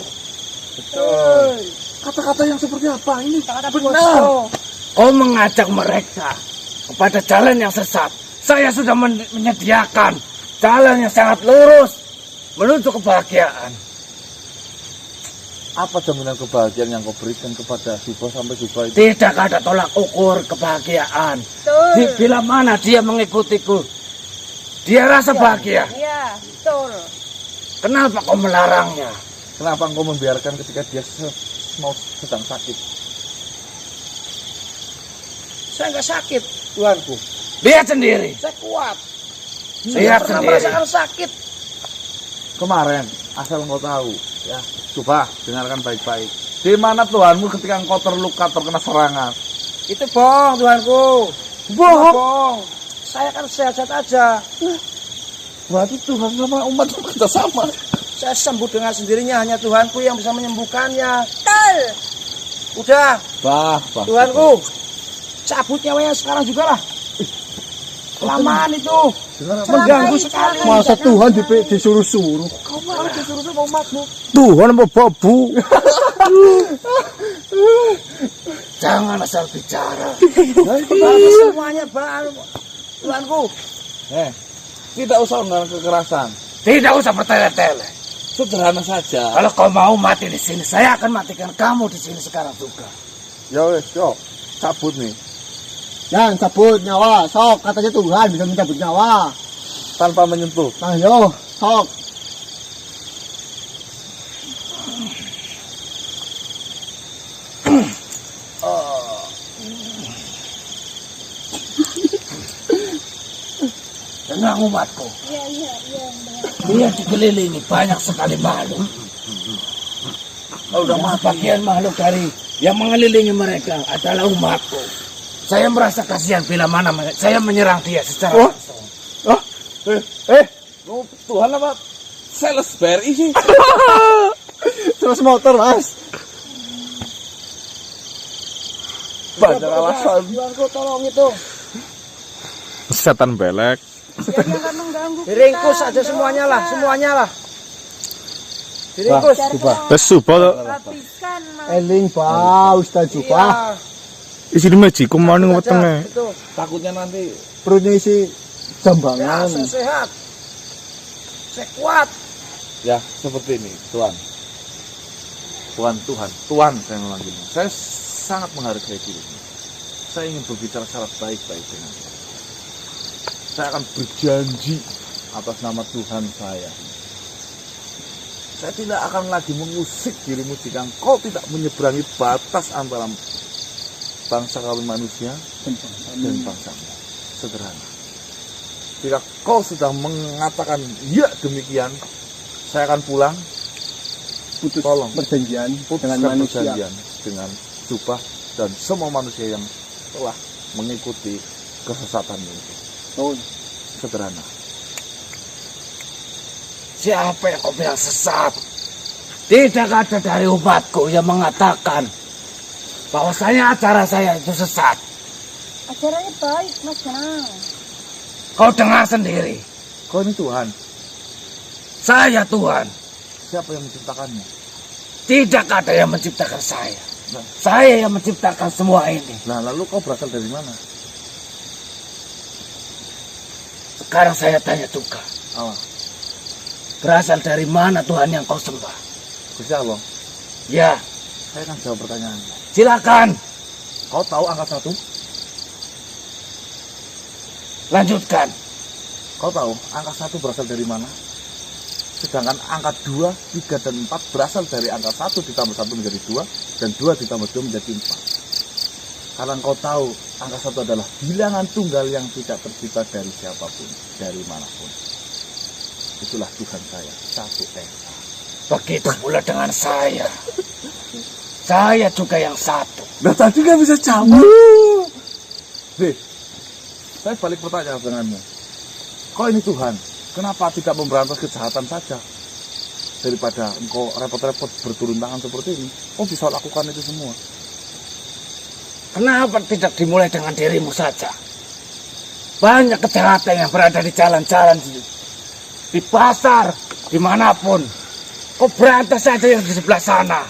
S5: Betul.
S1: Kata-kata yang seperti apa ini?
S6: Benar. Kau mengajak mereka kepada jalan yang sesat. Saya sudah menyediakan jalan yang sangat lurus menuju kebahagiaan.
S1: Apa jaminan kebahagiaan yang kau berikan kepada Jubah sampai Jubah itu?
S6: Tidak ada tolak ukur kebahagiaan. Bila mana dia mengikutiku, dia rasa bahagia.
S7: Iya, betul.
S6: Kenapa kau melarangnya?
S1: Kenapa engkau membiarkan ketika dia mau sedang sakit?
S5: Saya nggak sakit, Tuanku.
S6: Lihat sendiri.
S5: Saya kuat.
S6: Lihat
S5: Saya pernah
S6: sendiri.
S5: merasakan sakit.
S1: Kemarin, asal engkau tahu, ya, Jubah, dengarkan baik-baik. Di mana Tuhanmu ketika engkau terluka, terkena serangan?
S5: Itu bohong, Tuanku. Bohong. Saya kan sehat-sehat aja.
S1: Berarti Tuhan sama umat kita sama.
S5: Saya sembuh dengan sendirinya. Hanya Tuhanku yang bisa menyembuhkannya.
S7: Betul.
S5: Udah,
S1: Bah.
S5: Tuhanku. Cabut nyawanya sekarang juga lah. Kelamaan itu. Mengganggu sekali.
S4: Masa Tuhan disuruh-suruh.
S5: Kau malah disuruh sama umatmu.
S4: Tuhan apa babu?
S6: Jangan asal bicara.
S5: Semuanya baru. Tuhanku.
S1: Tidak usah menggunakan kekerasan.
S6: Tidak usah bertele-tele.
S1: Sederhana saja.
S6: Kalau kau mau mati di sini, saya akan matikan kamu di sini sekarang juga.
S1: Ya wes, yo, cabut nih.
S4: Jangan cabut nyawa, sok katanya Tuhan bisa mencabut nyawa.
S1: Tanpa menyentuh.
S4: Nah yo, sok.
S6: Tenang umatku.
S7: Iya.
S6: Dia dikelilingi banyak sekali makhluk. Dan sebagian makhluk dari yang mengelilingi mereka adalah umatku. Saya merasa kasihan bila mana saya menyerang dia secara langsung.
S1: Tuhan apa? Sales BRI sih.
S4: Terus motor mas.
S1: Banyak alasan.
S5: Tuhanku tolong itu.
S1: Setan belek.
S7: Ya, jangan mengganggu kita.
S5: Diringkus aja semuanya lah. Diringkus.
S7: Habiskan, Mas.
S4: Eling ba Ustaz Jubah.
S5: Iya.
S2: Isine mejikum mau ning wetenge.
S5: Itu.
S1: Takutnya nanti
S4: Perutnya isi
S5: Ya,
S4: jambangan.
S5: saya sehat. Saya kuat.
S1: ya seperti ini, Tuhan. Tuhan saya memanggilnya. Saya sangat menghargai dirinya. Saya ingin berbicara secara baik-baik dengan dia. Saya akan berjanji atas nama Tuhan saya. Saya tidak akan lagi mengusik dirimu jika engkau tidak menyeberangi batas antara bangsa kami manusia dan bangsamu. Sederhana. Jika kau sudah mengatakan ya demikian, saya akan pulang.
S4: Putus
S1: Tolong.
S4: perjanjian
S1: Putuskan
S4: dengan manusia.
S1: perjanjian dengan Jubah dan semua manusia yang telah mengikuti kesesatan itu.
S4: Oh,
S1: Sederhana.
S6: Siapa yang kau bilang sesat? Tidak ada dari umatku yang mengatakan bahwasanya acara saya itu sesat.
S7: Acaranya baik, Mas Janang.
S6: Kau dengar sendiri.
S1: Kau ini Tuhan.
S6: Saya Tuhan.
S1: Siapa yang menciptakannya?
S6: Tidak ada yang menciptakan saya. Saya yang menciptakan semua ini.
S1: Nah, lalu kau berasal dari mana?
S6: Sekarang saya tanya juga.
S1: Allah.
S6: Berasal dari mana Tuhan yang kau sembah?
S1: Gusti Allah.
S6: Ya,
S1: Saya akan jawab pertanyaannya.
S6: silakan.
S1: Kau tahu angka 1?
S6: Lanjutkan.
S1: Kau tahu angka 1 berasal dari mana? Sedangkan angka 2, 3, dan 4 berasal dari angka 1 ditambah 1 menjadi 2, dan 2 ditambah 2 menjadi 4. Karena kau tahu angka 1 adalah bilangan tunggal yang tidak tercipta dari siapapun, dari manapun. Itulah Tuhan saya, satu esa.
S6: Begitu pula dengan saya. Saya juga yang satu.
S1: Nah tadi gak bisa sama. Deh, saya balik pertanyaan denganmu. Kau ini Tuhan, kenapa tidak memberantas kejahatan saja? Daripada engkau repot-repot berturun tangan seperti ini, kau bisa lakukan itu semua.
S6: Kenapa tidak dimulai dengan dirimu saja? Banyak kejahatan yang berada di jalan-jalan, di pasar, dimanapun. Kau berantas saja yang di sebelah sana.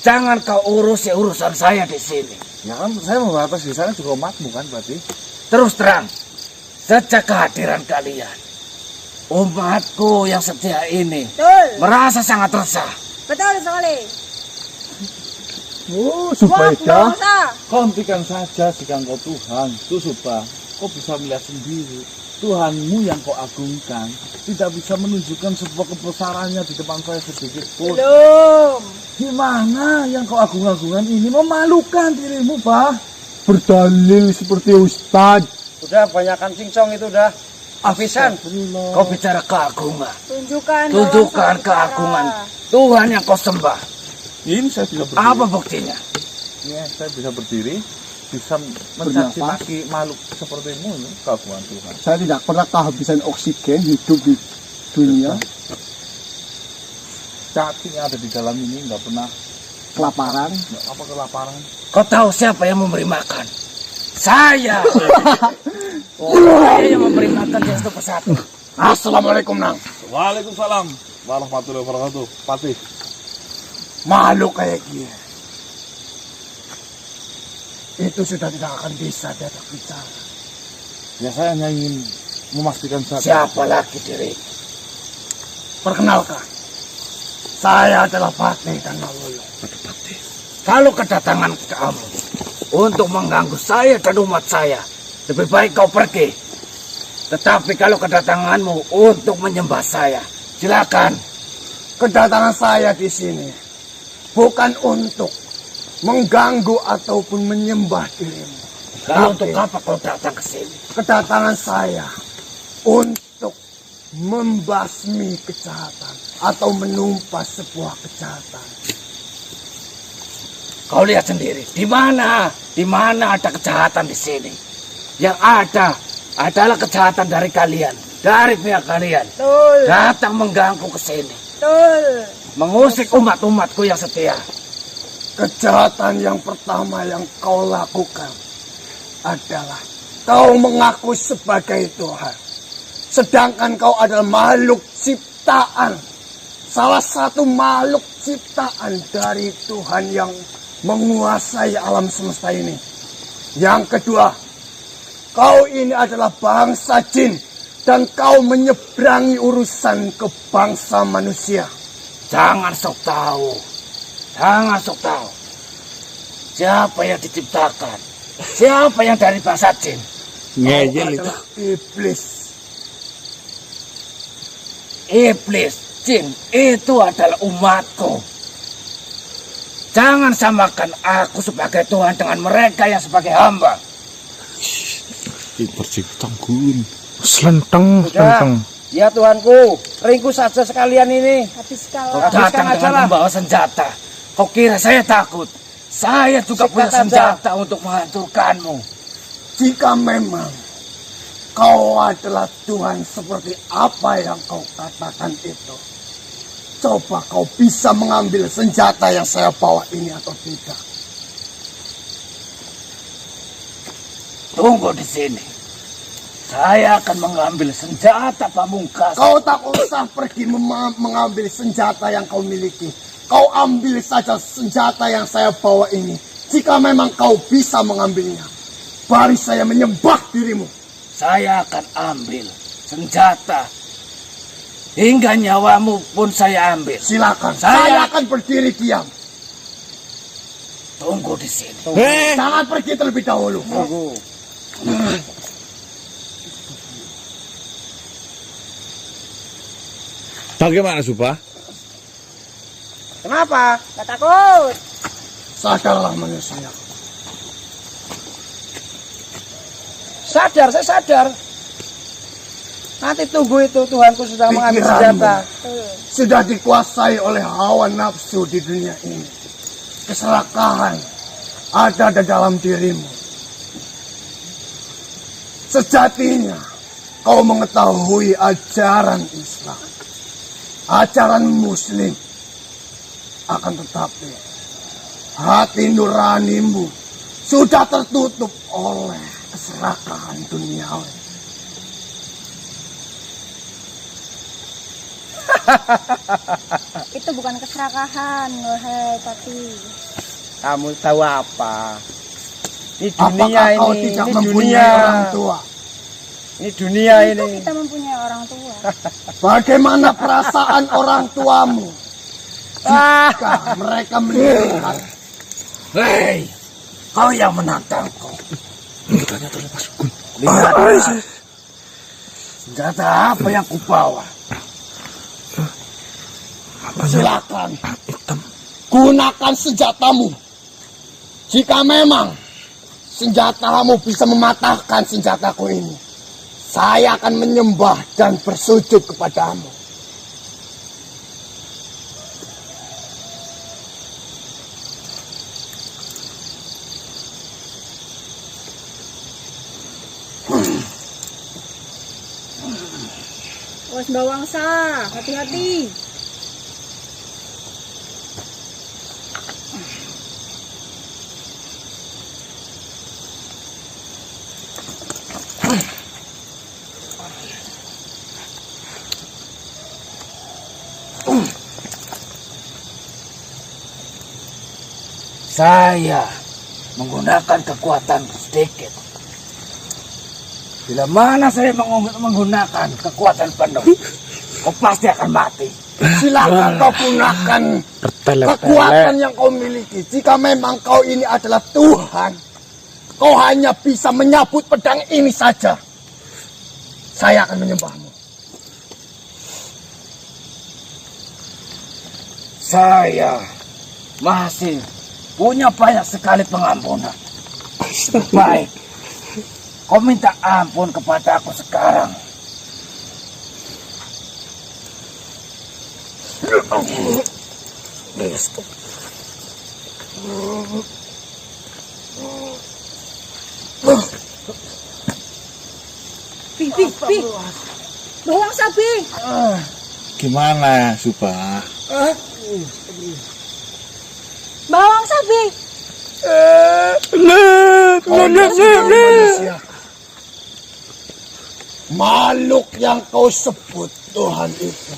S6: Jangan kau urus urusan saya di sini.
S1: Ya kan saya memberantas di sana juga umatmu kan berarti.
S6: Terus terang, sejak kehadiran kalian, umatku yang setia ini
S7: Betul.
S6: merasa sangat resah.
S7: Betul sekali.
S2: Oh,
S7: Wah,
S2: supaya
S7: dosa.
S1: Kau hentikan saja jika engkau Tuhan, Tusupa. Kau bisa melihat sendiri. Tuhanmu yang kau agungkan tidak bisa menunjukkan sebuah kebesarannya di depan saya sedikit pun.
S7: Belum.
S1: Gimana yang kau agung-agungan ini memalukan dirimu, Pak?
S2: berdalil seperti Ustad.
S5: Udah banyakan cincong itu udah. Habisan.
S6: Kau bicara keagungan.
S7: Tunjukkan
S6: Keagungan Tuhan yang kau sembah.
S1: Ini saya bisa berdiri.
S6: Apa buktinya?
S1: Ya, saya bisa berdiri, bisa mencaci maki makhluk sepertimu, ini keagungan Tuhan.
S2: Saya tidak pernah kehabisan oksigen hidup di dunia.
S1: Cacing yang ada di dalam ini nggak pernah
S2: Kelaparan.
S1: apa kelaparan.
S6: Kau tahu siapa yang memberi makan? Saya. Saya yang memberi makan dia satu persatu.
S5: Assalamualaikum, Nang.
S1: Waalaikumsalam warahmatullahi wabarakatuh. Patih.
S5: Makhluk kayak gini. Itu sudah tidak akan bisa diajak bicara.
S1: Ya saya hanya ingin memastikan saja.
S6: Siapa lagi diri?
S5: Perkenalkan. Saya adalah Patih dan Nawulu.
S6: Kalau kedatangan kamu untuk mengganggu saya dan umat saya, lebih baik kau pergi. Tetapi kalau kedatanganmu untuk menyembah saya, silakan.
S5: Kedatangan saya di sini bukan untuk mengganggu ataupun menyembah dirimu.
S6: Lalu untuk apa kau datang ke sini?
S5: Kedatangan saya untuk membasmi kejahatan atau menumpas sebuah kejahatan.
S6: Kau lihat sendiri, di mana ada kejahatan di sini. Yang ada adalah kejahatan dari kalian, dari pihak kalian.
S7: Betul.
S6: Datang mengganggu ke sini,
S7: Betul.
S6: mengusik umat-umatku yang setia.
S5: Kejahatan yang pertama yang kau lakukan adalah kau mengaku sebagai Tuhan. Sedangkan kau adalah makhluk ciptaan. Salah satu makhluk ciptaan dari Tuhan yang menguasai alam semesta ini. Yang kedua, kau ini adalah bangsa jin dan kau menyeberangi urusan ke bangsa manusia.
S6: Jangan sok tahu. Siapa yang diciptakan? Siapa yang dari bangsa jin?
S2: Ngeyel itu.
S5: Adalah iblis.
S6: Iblis, jin, itu adalah umatku. Jangan samakan aku sebagai Tuhan dengan mereka yang sebagai hamba.
S2: Selenteng.
S5: Ya Tuhanku, ringkus saja sekalian ini.
S6: Kau
S7: Habiskan.
S6: datang dengan membawa senjata. Kau kira saya takut? Saya juga punya senjata untuk menghancurkanmu.
S5: Jika memang kau adalah Tuhan seperti apa yang kau katakan itu, coba kau bisa mengambil senjata yang saya bawa ini atau tidak.
S6: Tunggu di sini. Saya akan mengambil senjata pamungkas.
S5: Kau tak usah pergi mengambil senjata yang kau miliki. Kau ambil saja senjata yang saya bawa ini. Jika memang kau bisa mengambilnya, baru saya menyembah dirimu.
S6: Saya akan ambil senjata. Hingga nyawamu pun saya ambil.
S5: Silakan.
S6: Saya-
S5: Saya akan berdiri diam.
S6: Tunggu di sini.
S5: Jangan pergi terlebih dahulu.
S1: Bagaimana Subah?
S6: Kenapa?
S7: Gak takut.
S5: Sadarlah manusia.
S6: Sadar, saya sadar. Nanti tunggu itu Tuhanku sudah mengambil
S5: Pikiranmu
S6: senjata.
S5: sudah dikuasai oleh hawa nafsu di dunia ini. Keserakahan ada di dalam dirimu. Sejatinya kau mengetahui ajaran Islam, ajaran Muslim, akan tetapi hati nuranimu sudah tertutup oleh keserakahan duniawi.
S7: Itu bukan keserakahan, wahai Pati.
S6: Kamu tahu apa? Ini
S5: Apakah
S6: dunia
S5: kau
S6: ini,
S5: tidak
S6: ini
S5: mempunyai
S6: dunia.
S5: orang tua?
S6: Ini dunia
S7: Tentu
S6: ini.
S7: kita mempunyai orang tua.
S5: Bagaimana perasaan orang tuamu jika mereka melihat
S6: Hei, kau yang menantangku. Lihat, senjata apa yang kubawa?
S5: silakan gunakan senjatamu. Jika memang senjatamu bisa mematahkan senjataku ini, saya akan menyembah dan bersujud kepadamu.
S7: Awas Mbak Wangsa, hati-hati.
S6: Saya menggunakan kekuatan sedikit. Bila mana saya menggunakan kekuatan penuh, kau pasti akan mati.
S5: Silakan kau gunakan kekuatan yang kau miliki. Jika memang kau ini adalah Tuhan, kau hanya bisa menyabut pedang ini saja. Saya akan menyembahmu.
S6: Saya masih punya banyak sekali pengampunan. Baik, kau minta ampun kepada aku sekarang.
S7: Bi. Mbak Wangsa, Bi.
S1: Gimana Subah?
S7: Mbak Wangsa, Bi.
S5: Kau masih manusia. Makhluk yang kau sebut Tuhan itu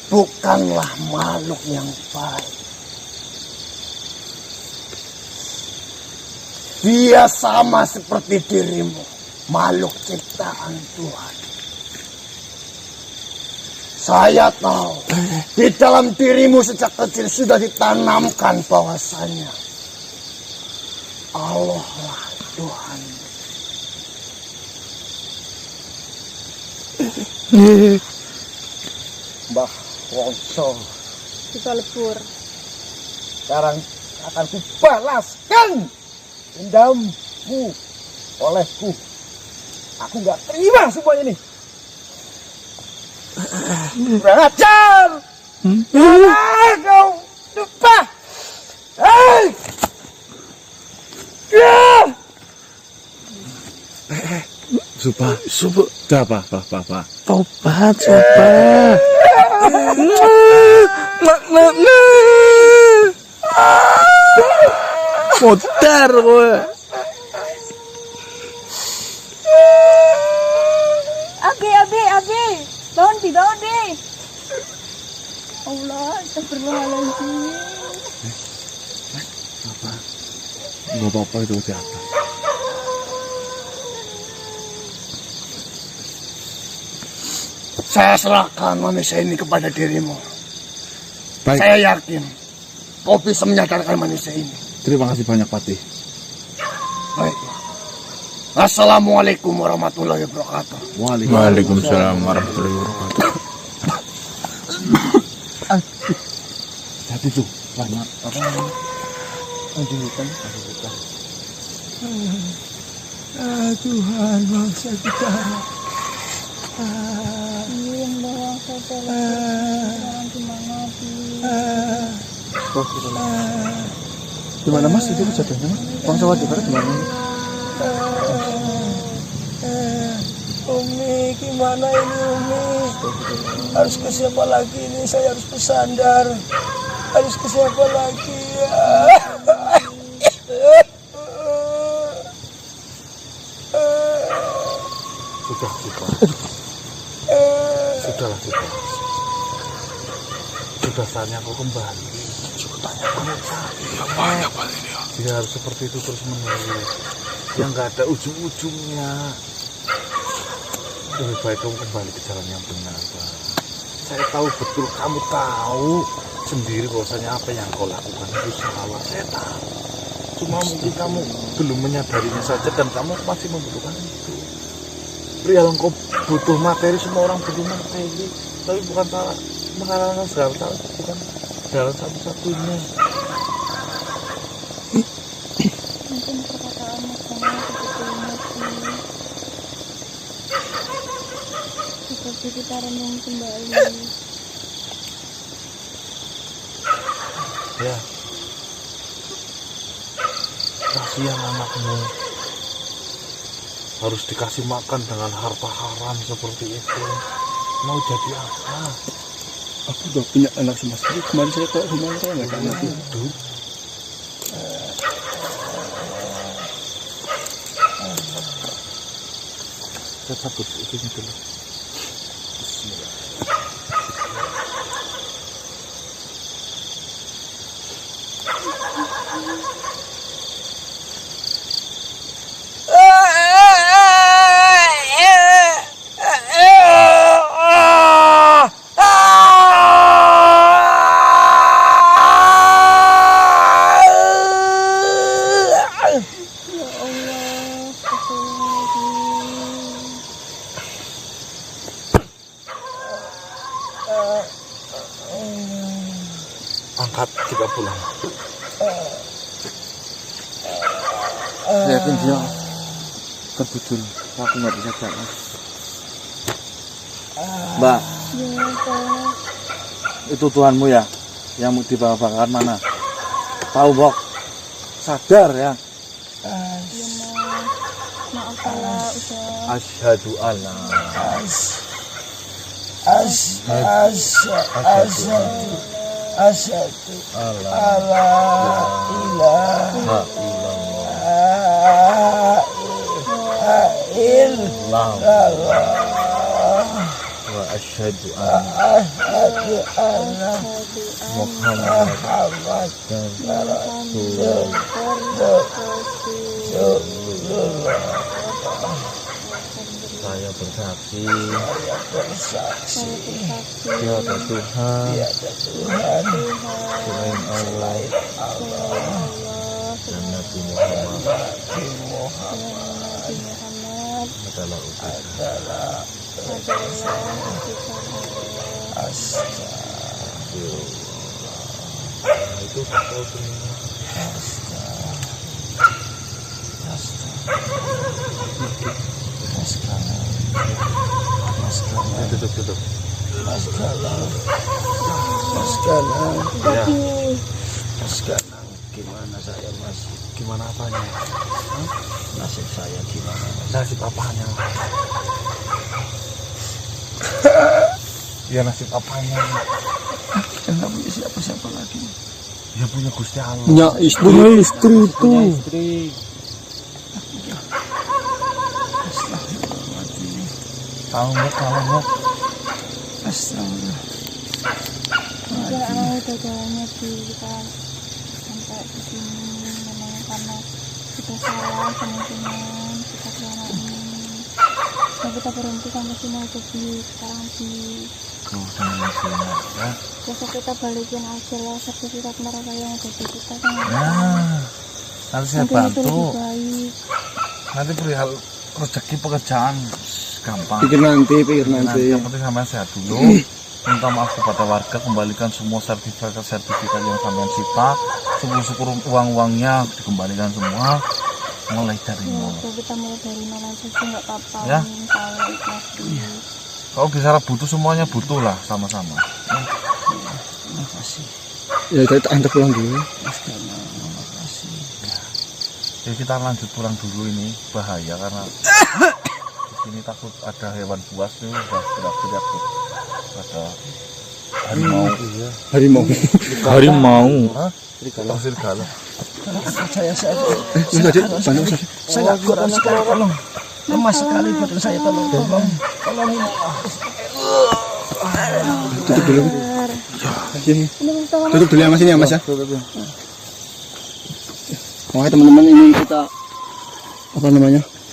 S5: bukanlah makhluk yang baik. Dia sama seperti dirimu, makhluk ciptaan Tuhan. Saya tahu di dalam dirimu sejak kecil sudah ditanamkan bahwasanya Allah lah Tuhan. Mbah Wongso
S7: Kita lebur.
S5: sekarang akan kubalaskan dendammu olehku. Aku nggak terima semua ini. Belajar! Kau lupa! Hei!
S1: Subah, apa?
S3: Tobat, coba. Modar kowe.
S7: Abi. Bangun, Bi. Allah, astagfirullahaladzim.
S1: Nggak apa-apa itu siapa?
S5: Saya serahkan manusia ini kepada dirimu.
S1: Baik,
S5: Saya yakin kau bisa menyadarkan manusia ini.
S1: terima kasih banyak Patih.
S5: Baiklah. Assalamualaikum warahmatullahi wabarakatuh.
S1: Waalaikumsalam warahmatullahi wabarakatuh.
S3: Tadi tuh banyak apa namanya? Anjurukan.
S2: Tuhan bangsa kita.
S7: Iya, yang bawang saja sekarang gimana
S2: Di mana Mas itu kejadiannya Mas? Bangsa Wadikara di mana? Umi, gimana ini Umi? Harus ke siapa lagi ini? Saya harus bersandar. Harus ke siapa lagi ya?
S3: Sudahlah kita. Sudah saatnya kau kembali.
S1: Ya banyak banget ini ya.
S3: Dia harus seperti itu terus menerus. Yang nggak ada ujung-ujungnya. Lebih baik kamu kembali ke jalan yang benar, Pak. Saya tahu betul, kamu tahu sendiri bahwasanya apa yang kau lakukan itu salah. Saya tahu. Cuma mungkin kamu belum menyadarinya saja dan kamu masih membutuhkan itu. Pria yang kau butuh materi, semua orang butuh materi, tapi bukan cara mengalahkan segala cara, bukan jalan satu-satunya.
S7: mungkin perkataannya sama sebetulnya sih seperti kita renung kembali.
S3: Ya, kasihan anakmu harus dikasih makan dengan harta haram seperti itu. Mau jadi apa?
S2: Aku udah punya anak sama sekali. Kemarin saya tahu rumah saya nggak ada anak.
S3: Hidup. Saya cabut itunya dulu. Angkat, kita pulang.
S2: Saya yakin dia terbudur. Aku nggak bisa jalan.
S3: Mbak,
S7: Ya, Pak.
S3: itu Tuhanmu ya, yang mau dibakar mana? Tahu, Bok? Sadar ya.
S7: Ya, Mas. Maaf kalau udah
S3: Asyhadu alla
S4: Asyhadu alla ilaha illallah
S3: wa asyhadu anna Muhammadan Saya bersaksi tiada Tuhan selain Allah dan Nabi Muhammad adalah itu tahu semua. Tutup.
S4: Gimana saya Mas?
S3: Gimana apanya?
S4: Nasib saya gimana Mas?
S3: Nasib apanya? Ya nasib apanya?
S4: Yang nggak punya siapa-siapa lagi.
S3: Ya punya Gusti Allah.
S2: Punya istri itu.
S3: Tahu nggak kalau
S4: Astagfirullah.
S7: mungkin udah jalannya di kita sampai di sini memang karena kita salah kemungkinan kita selama ini. Nah, kita berhenti sampai sini aja di sekarang di
S3: kau sama ya.
S7: besok kita balikin aja lah sertifikat mereka yang ada di kita kan.
S3: Nah, nanti saya
S7: Mungkin itu
S3: bantu.
S7: lebih baik.
S1: Nanti perihal rezeki pekerjaan gampang.
S5: Pikir nanti.
S1: Yang penting sampean sehat dulu. Minta maaf kepada warga, kembalikan semua sertifikat yang sampean sita. Syukur-syukur uang-uangnya dikembalikan semua. Mulai dari
S7: Ya,
S1: nol.
S7: kita mulai dari nol aja sih, nggak apa-apa.
S1: Ya.
S7: Saya ikhlas dulu.
S1: Kalau bicara butuh, semuanya butuh lah sama-sama.
S5: Ya kita antar pulang dulu.
S1: Jadi kita lanjut pulang dulu, ini bahaya karena di sini takut ada hewan buas nih, udah teriak-teriak tuh. Ada harimau.
S5: Harimau.
S1: Hah? Serigala.
S5: Saya kurang sekali, tolong. Lemah sekali badan saya, tolong. Tutup dulu. Sini. Tutup dulu ya Mas, ini ya Mas ya. Oke teman-teman, ini kita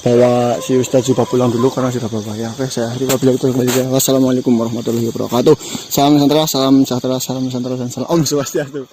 S5: bawa si Ustadz Zuba pulang dulu karena sudah berbahaya. Oke, saya akhiri wabillahi taufiq. Wassalamualaikum warahmatullahi wabarakatuh. Salam Nusantara, salam sejahtera, salam Nusantara dan salam Om Swastiastu.